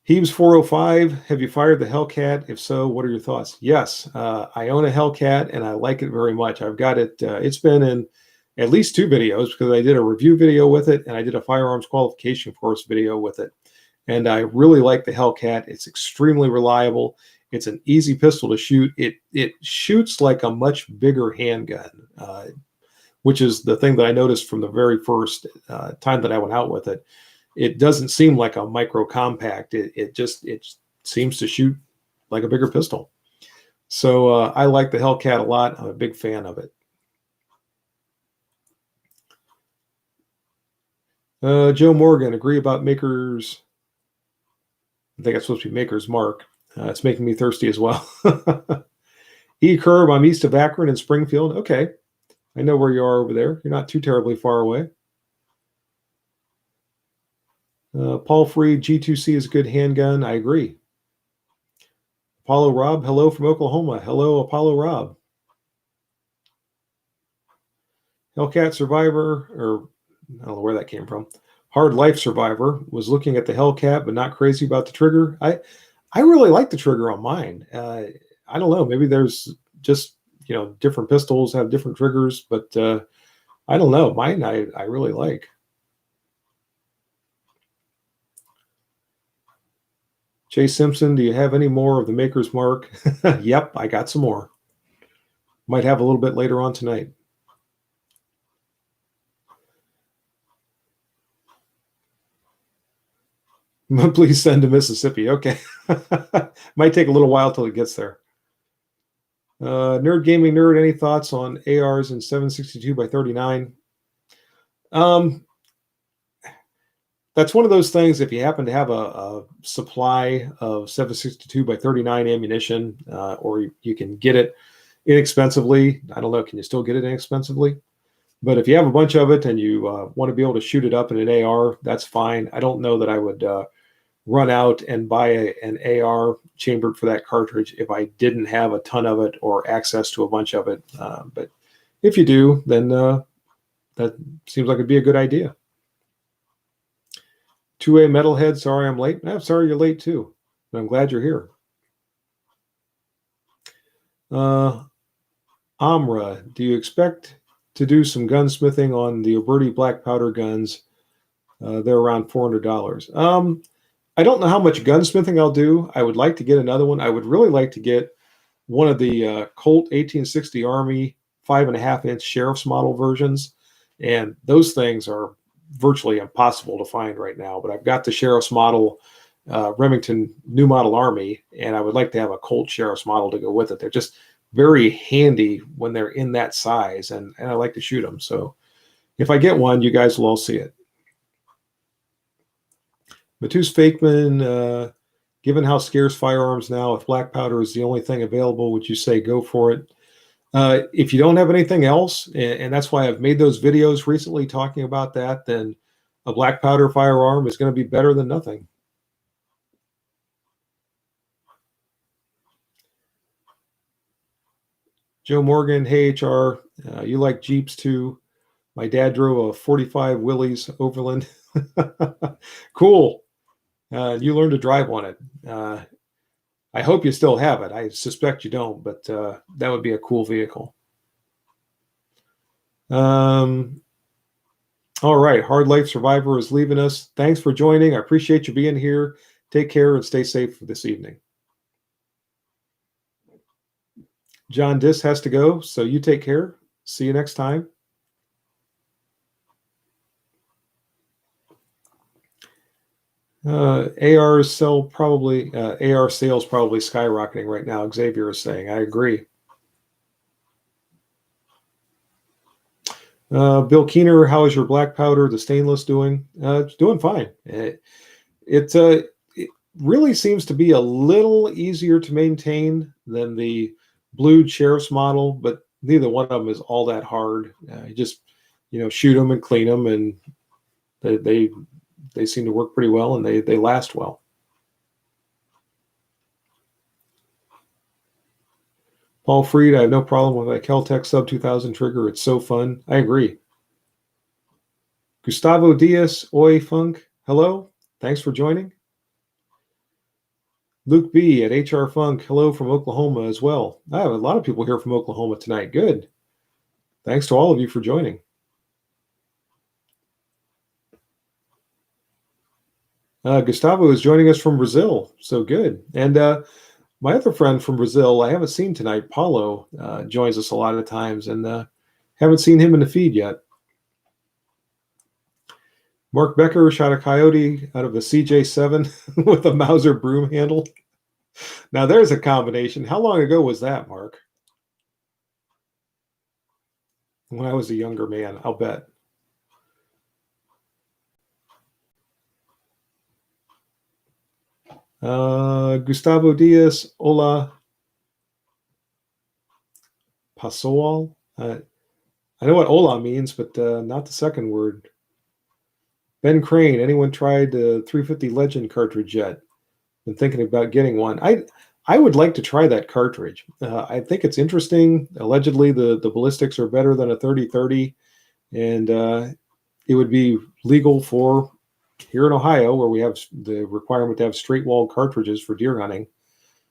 Heaves 405, have you fired the Hellcat? If so, what are your thoughts? Yes, I own a Hellcat and I like it very much. I've got it, it's been in at least 2 videos because I did a review video with it and I did a firearms qualification course video with it. And I really like the Hellcat. It's extremely reliable. It's an easy pistol to shoot. It shoots like a much bigger handgun, which is the thing that I noticed from the very first time that I went out with it. It doesn't seem like a micro compact. It seems to shoot like a bigger pistol. So I like the Hellcat a lot. I'm a big fan of it. Joe Morgan, agree about Maker's. I think it's supposed to be Maker's Mark. It's making me thirsty as well. E-Curb, I'm east of Akron and Springfield. Okay. I know where you are over there. You're not too terribly far away. Paul Freed, G2C is a good handgun. I agree. Apollo Rob, hello from Oklahoma. Hello, Apollo Rob. Hellcat Survivor, or I don't know where that came from. Hard Life Survivor was looking at the Hellcat, but not crazy about the trigger. I really like the trigger on mine. I don't know. Maybe there's just, different pistols have different triggers, but I don't know. Mine, I really like. Jay Simpson, do you have any more of the Maker's Mark? Yep, I got some more. Might have a little bit later on tonight. Please send to Mississippi. Okay. Might take a little while till it gets there. Nerd Gaming Nerd, any thoughts on ARs in 762 by 39? That's one of those things, if you happen to have a supply of 762 by 39 ammunition, or you can get it inexpensively. I don't know, can you still get it inexpensively? But if you have a bunch of it and you want to be able to shoot it up in an AR, that's fine. I don't know that I would run out and buy an AR chambered for that cartridge if I didn't have a ton of it or access to a bunch of it. But if you do, then that seems like it'd be a good idea. 2A Metalhead, sorry I'm late. I'm sorry you're late too. but I'm glad you're here. Amra, do you expect to do some gunsmithing on the Oberti black powder guns? They're around $400. I don't know how much gunsmithing I'll do. I would like to get another one. I would really like to get one of the Colt 1860 Army 5.5-inch sheriff's model versions. And those things are virtually impossible to find right now. But I've got the sheriff's model Remington New Model Army, and I would like to have a Colt sheriff's model to go with it. They're just very handy when they're in that size, and I like to shoot them. So if I get one, you guys will all see it. Matus Fakeman, given how scarce firearms now, if black powder is the only thing available, would you say go for it? If you don't have anything else, and that's why I've made those videos recently talking about that, then a black powder firearm is going to be better than nothing. Joe Morgan, hey HR, you like Jeeps too. My dad drove a 45 Willys Overland. Cool. You learned to drive on it. I hope you still have it. I suspect you don't, but that would be a cool vehicle. All right. Hard Life Survivor is leaving us. Thanks for joining. I appreciate you being here. Take care and stay safe for this evening. John Diss has to go, so you take care. See you next time. AR sales probably skyrocketing right now. Xavier is saying, I agree. Bill Keener, how is your black powder, the stainless, doing? It's doing fine. It really seems to be a little easier to maintain than the blued sheriff's model, but neither one of them is all that hard. You just, shoot them and clean them, and they seem to work pretty well, and they last well. Paul Freed, I have no problem with a Kel-Tec Sub 2000 trigger. It's so fun. I agree. Gustavo Diaz, Oi Funk, hello. Thanks for joining. Luke B at HR Funk, hello from Oklahoma as well. I have a lot of people here from Oklahoma tonight. Good. Thanks to all of you for joining. Gustavo is joining us from Brazil, so good. And my other friend from Brazil, I haven't seen tonight, Paulo, joins us a lot of times, and haven't seen him in the feed yet. Mark Becker shot a coyote out of a CJ7 with a Mauser broom handle. Now there's a combination. How long ago was that, Mark? When I was a younger man, I'll bet. Gustavo Diaz, hola. Passoal. I know what hola means, but not the second word. Ben Crane, anyone tried the 350 Legend cartridge yet? Been thinking about getting one. I would like to try that cartridge. I think it's interesting. Allegedly, the ballistics are better than a 30-30, and it would be legal for here in Ohio, where we have the requirement to have straight-walled cartridges for deer hunting.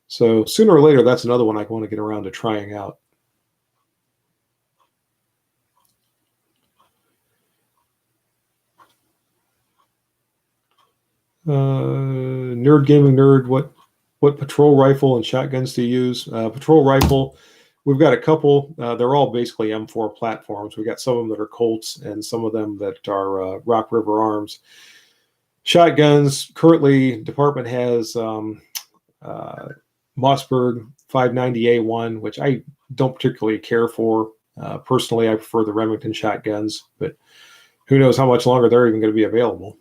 So sooner or later, that's another one I want to get around to trying out. Nerd Gaming Nerd, what patrol rifle and shotguns do you use? Patrol rifle, we've got a couple. They're all basically M4 platforms. We've got some of them that are Colts and some of them that are Rock River Arms. Shotguns, currently, department has Mossberg 590A1, which I don't particularly care for. Personally, I prefer the Remington shotguns, but who knows how much longer they're even going to be available.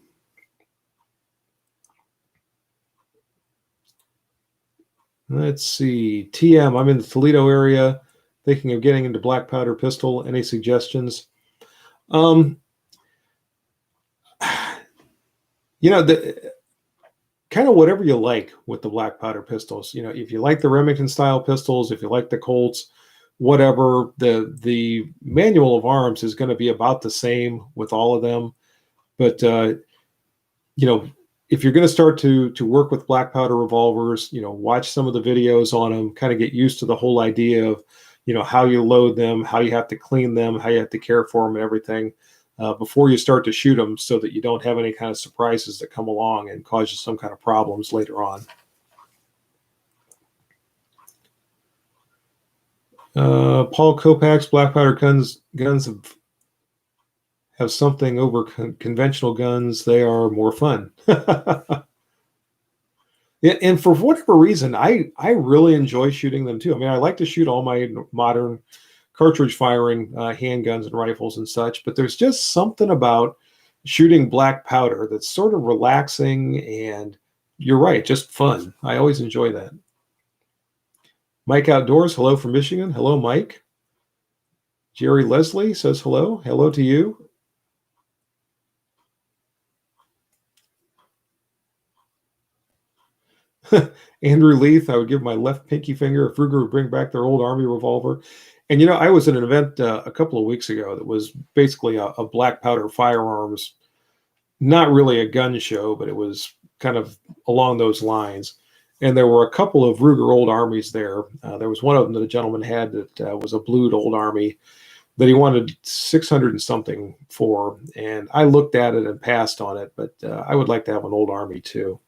Let's see. TM, I'm in the Toledo area, thinking of getting into black powder pistol. Any suggestions? Kind of whatever you like with the black powder pistols. If you like the Remington style pistols, if you like the Colts, whatever, the manual of arms is going to be about the same with all of them. But if you're going to start to work with black powder revolvers, watch some of the videos on them, kind of get used to the whole idea of, how you load them, how you have to clean them, how you have to care for them and everything before you start to shoot them, so that you don't have any kind of surprises that come along and cause you some kind of problems later on. Paul Kopac's black powder guns have something over conventional guns. They are more fun. Yeah, and for whatever reason, I really enjoy shooting them too. I mean, I like to shoot all my modern cartridge firing handguns and rifles and such, but there's just something about shooting black powder that's sort of relaxing, and you're right, just fun. I always enjoy that. Mike Outdoors, hello from Michigan. Hello, Mike. Jerry Leslie says hello. Hello to you. Andrew Leith, I would give my left pinky finger if Ruger would bring back their old Army revolver. And, I was at an event a couple of weeks ago that was basically a black powder firearms, not really a gun show, but it was kind of along those lines. And there were a couple of Ruger Old Armies there. There was one of them that a gentleman had that was a blued Old Army that he wanted 600 and something for. And I looked at it and passed on it, but I would like to have an Old Army too.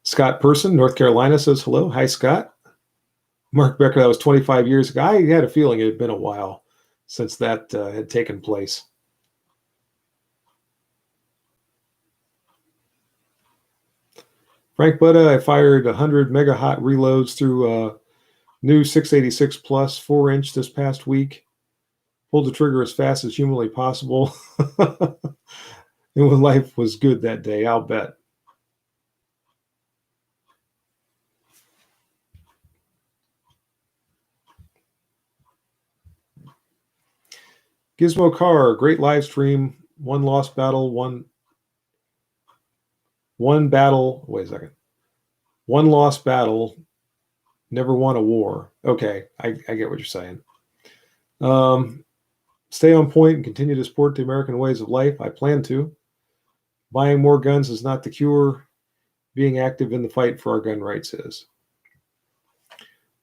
Scott Person, North Carolina says hello. Hi, Scott. Mark Becker, that was 25 years ago. I had a feeling it had been a while since that had taken place. Frank Butta, I fired 100 mega hot reloads through new 686 plus 4-inch this past week. Pulled the trigger as fast as humanly possible. And when life was good that day, I'll bet. Gizmo Car, great live stream. One lost battle, one battle. Wait a second. One lost battle, never won a war. Okay, I get what you're saying. Stay on point and continue to support the American ways of life. I plan to. Buying more guns is not the cure. Being active in the fight for our gun rights is.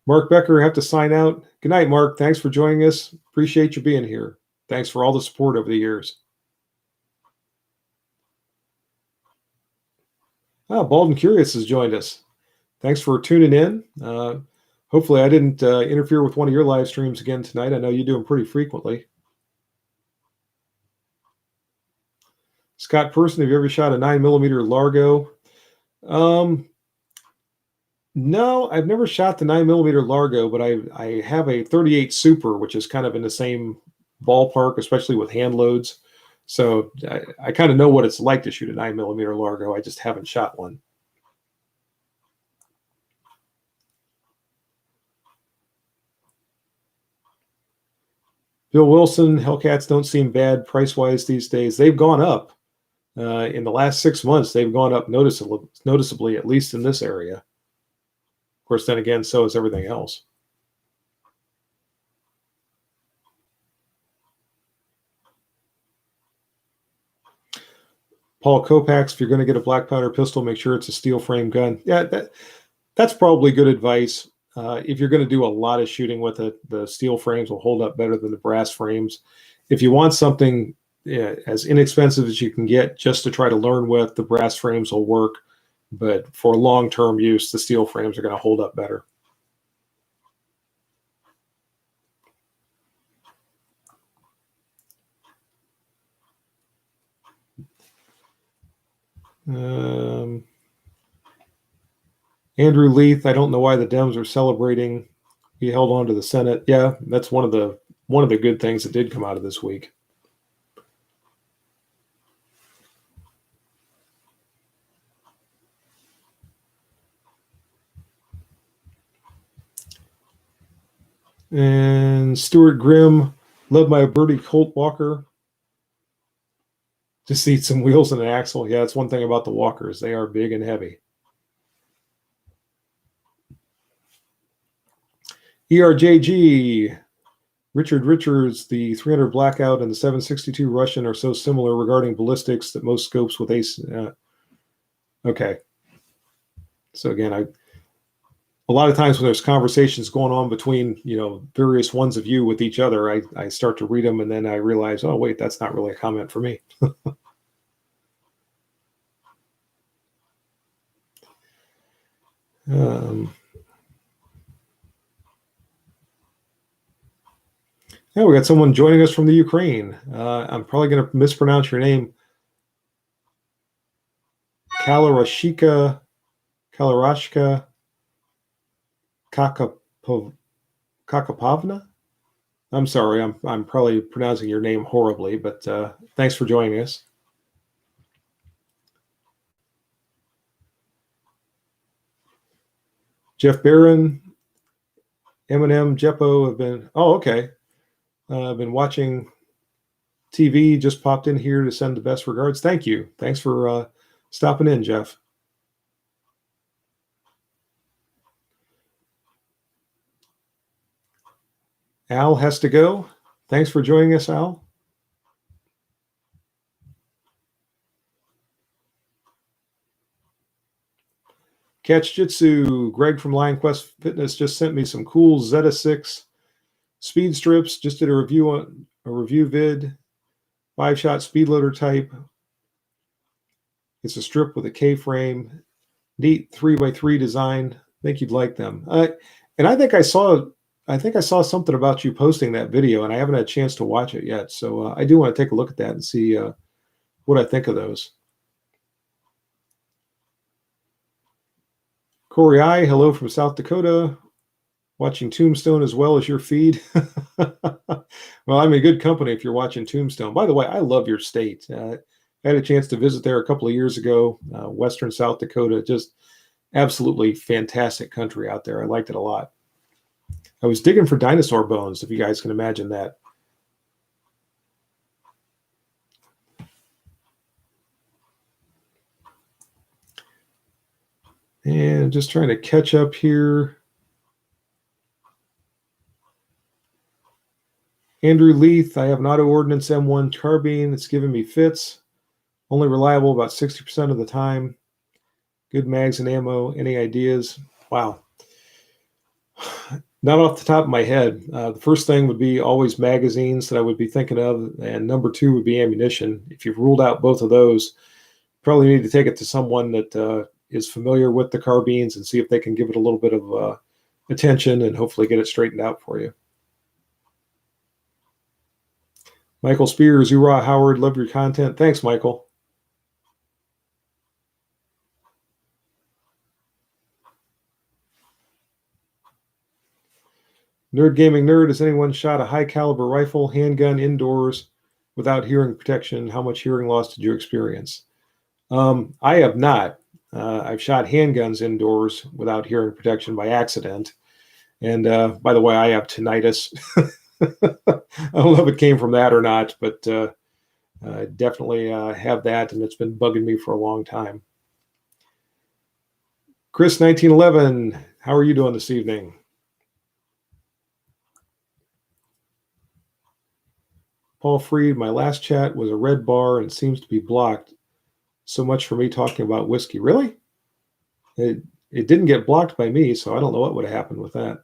Mark Becker, have to sign out. Good night, Mark. Thanks for joining us. Appreciate you being here. Thanks for all the support over the years. Bald and Curious has joined us. Thanks for tuning in. Hopefully I didn't interfere with one of your live streams again tonight. I know you do them pretty frequently. Scott Person, have you ever shot a 9mm Largo? No, I've never shot the 9mm Largo, but I have a 38 Super, which is kind of in the same ballpark, especially with hand loads. So I kind of know what it's like to shoot a 9mm Largo. I just haven't shot one. Bill Wilson, Hellcats don't seem bad price-wise these days. They've gone up. In the last 6 months, they've gone up noticeably, at least in this area. Of course, then again, so is everything else. Paul Kopax, if you're going to get a black powder pistol, make sure it's a steel frame gun. Yeah, that's probably good advice. If you're going to do a lot of shooting with it, the steel frames will hold up better than the brass frames. If you want something as inexpensive as you can get just to try to learn with, the brass frames will work. But for long-term use, the steel frames are going to hold up better. Andrew Leith, I don't know why the Dems are celebrating. He held on to the Senate. Yeah, that's one of the good things that did come out of this week. And Stuart Grimm, love my Birdie Colt Walker. Just need some wheels and an axle. Yeah, that's one thing about the Walkers. They are big and heavy. ERJG, Richard Richards, the 300 Blackout and the 762 Russian are so similar regarding ballistics that most scopes with ace. Okay. So again, a lot of times when there's conversations going on between, various ones of you with each other, I start to read them and then I realize, oh, wait, that's not really a comment for me. Yeah, we got someone joining us from the Ukraine. I'm probably going to mispronounce your name. Kalarashka Kakapovna. I'm sorry, I'm probably pronouncing your name horribly, but thanks for joining us. Jeff Barron, Eminem, Jeppo have been. Oh, okay. I've been watching TV. Just popped in here to send the best regards. Thank you. Thanks for stopping in, Jeff. Al has to go. Thanks for joining us, Al. Catch Jitsu, Greg from Lion Quest Fitness just sent me some cool Zeta 6 speed strips. Just did a review vid, 5-shot speed loader type. It's a strip with a K-frame, neat 3x3 design. I think you'd like them. And I think I saw something about you posting that video, and I haven't had a chance to watch it yet. So I do want to take a look at that and see what I think of those. Corey I, hello from South Dakota. Watching Tombstone as well as your feed. Well, I'm in good company if you're watching Tombstone. By the way, I love your state. I had a chance to visit there a couple of years ago. Western South Dakota, just absolutely fantastic country out there. I liked it a lot. I was digging for dinosaur bones, if you guys can imagine that. And just trying to catch up here. Andrew Leith, I have an Auto Ordnance M1 carbine. It's giving me fits. Only reliable about 60% of the time. Good mags and ammo. Any ideas? Wow. Not off the top of my head. The first thing would be always magazines that I would be thinking of. And number 2 would be ammunition. If you've ruled out both of those, probably need to take it to someone that is familiar with the carbines and see if they can give it a little bit of attention and hopefully get it straightened out for you. Michael Spears, Ura Howard, love your content. Thanks, Michael. Nerd Gaming Nerd, has anyone shot a high caliber rifle, handgun indoors without hearing protection? How much hearing loss did you experience? I have not. I've shot handguns indoors without hearing protection by accident. And by the way, I have tinnitus. I don't know if it came from that or not, but I definitely have that, and it's been bugging me for a long time. Chris 1911, how are you doing this evening? Paul Freed, my last chat was a red bar and seems to be blocked. So much for me talking about whiskey. Really? It didn't get blocked by me, so I don't know what would have happened with that.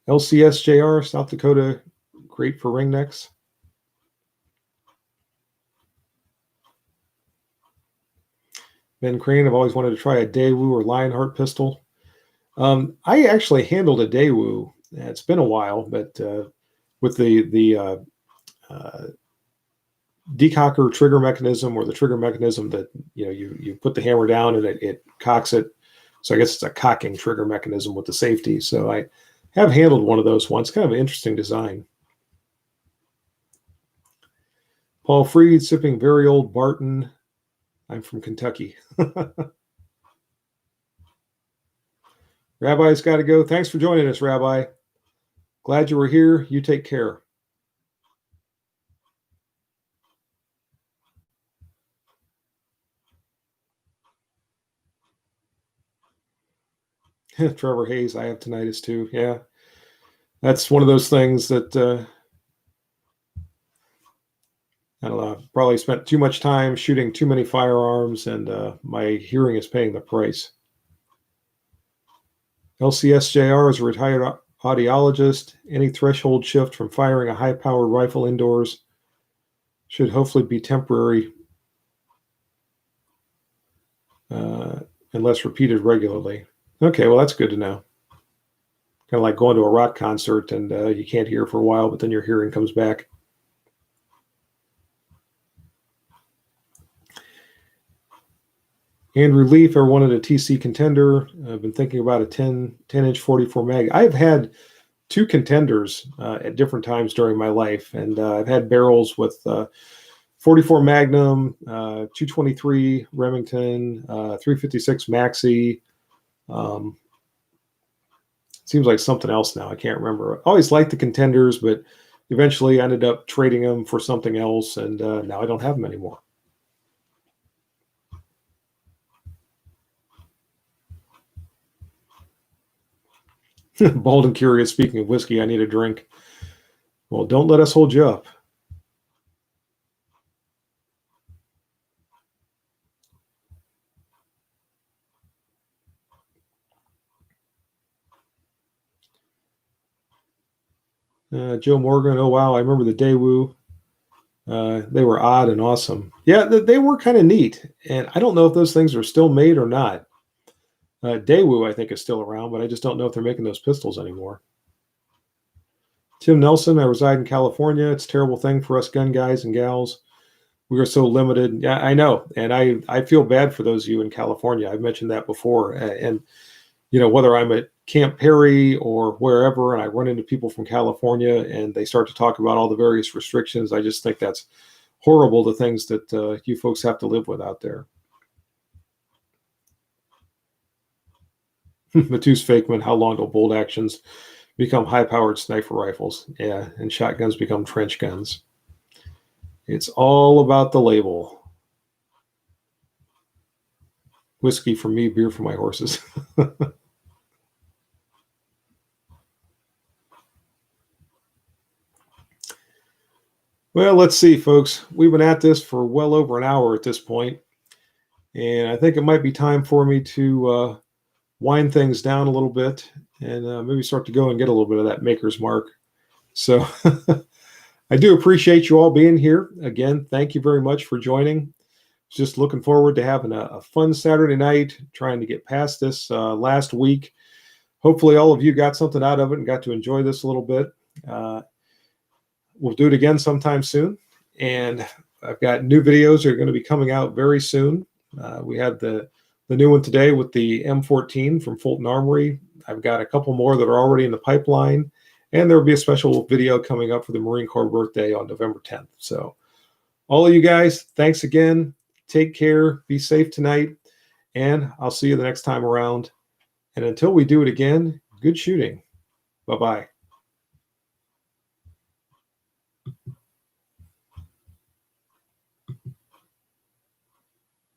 LCSJR, South Dakota, great for ring necks. Ben Crane, I've always wanted to try a Daewoo or Lionheart pistol. I actually handled a Daewoo. It's been a while, but with the decocker trigger mechanism, or the trigger mechanism that you put the hammer down and it cocks it. So I guess it's a cocking trigger mechanism with the safety. So I have handled one of those once. Kind of an interesting design. Paul Freed, sipping very old Barton. I'm from Kentucky. Rabbi's got to go. Thanks for joining us, Rabbi. Glad you were here. You take care. Trevor Hayes, I have tinnitus too. Yeah, that's one of those things that I don't know. I've probably spent too much time shooting too many firearms, and my hearing is paying the price. LCSJR is a retired audiologist. Any threshold shift from firing a high-powered rifle indoors should hopefully be temporary unless repeated regularly. Okay, well, that's good to know. Kind of like going to a rock concert and you can't hear for a while, but then your hearing comes back. Andrew Leaf, ever wanted a TC contender? I've been thinking about a 10-inch 44 mag. I've had two contenders at different times during my life, and I've had barrels with 44 Magnum, 223 Remington, 356 Maxi. Seems like something else now. I can't remember. I always liked the contenders, but eventually I ended up trading them for something else, and now I don't have them anymore. Bald and curious, speaking of whiskey, I need a drink. Well, don't let us hold you up. Joe Morgan, oh wow, I remember the Daewoo. They were odd and awesome. Yeah, they were kind of neat. And I don't know if those things are still made or not. Daewoo, I think, is still around, but I just don't know if they're making those pistols anymore. Tim Nelson, I reside in California. It's a terrible thing for us gun guys and gals. We are so limited. Yeah, I know. And I feel bad for those of you in California. I've mentioned that before. And you know, whether I'm at Camp Perry or wherever, and I run into people from California and they start to talk about all the various restrictions, I just think that's horrible, the things that you folks have to live with out there. Matus Fakeman, how long till bolt actions become high-powered sniper rifles? Yeah, and shotguns become trench guns. It's all about the label. Whiskey for me, beer for my horses. Well, let's see, folks. We've been at this for well over an hour at this point, and I think it might be time for me to wind things down a little bit and maybe start to go and get a little bit of that maker's mark. So I do appreciate you all being here. Again, thank you very much for joining. Just looking forward to having a fun Saturday night, trying to get past this last week. Hopefully all of you got something out of it and got to enjoy this a little bit. We'll do it again sometime soon. And I've got new videos that are going to be coming out very soon. We had the new one today with the M14 from Fulton Armory. I've got a couple more that are already in the pipeline. And there will be a special video coming up for the Marine Corps birthday on November 10th. So all of you guys, thanks again. Take care. Be safe tonight. And I'll see you the next time around. And until we do it again, good shooting. Bye-bye.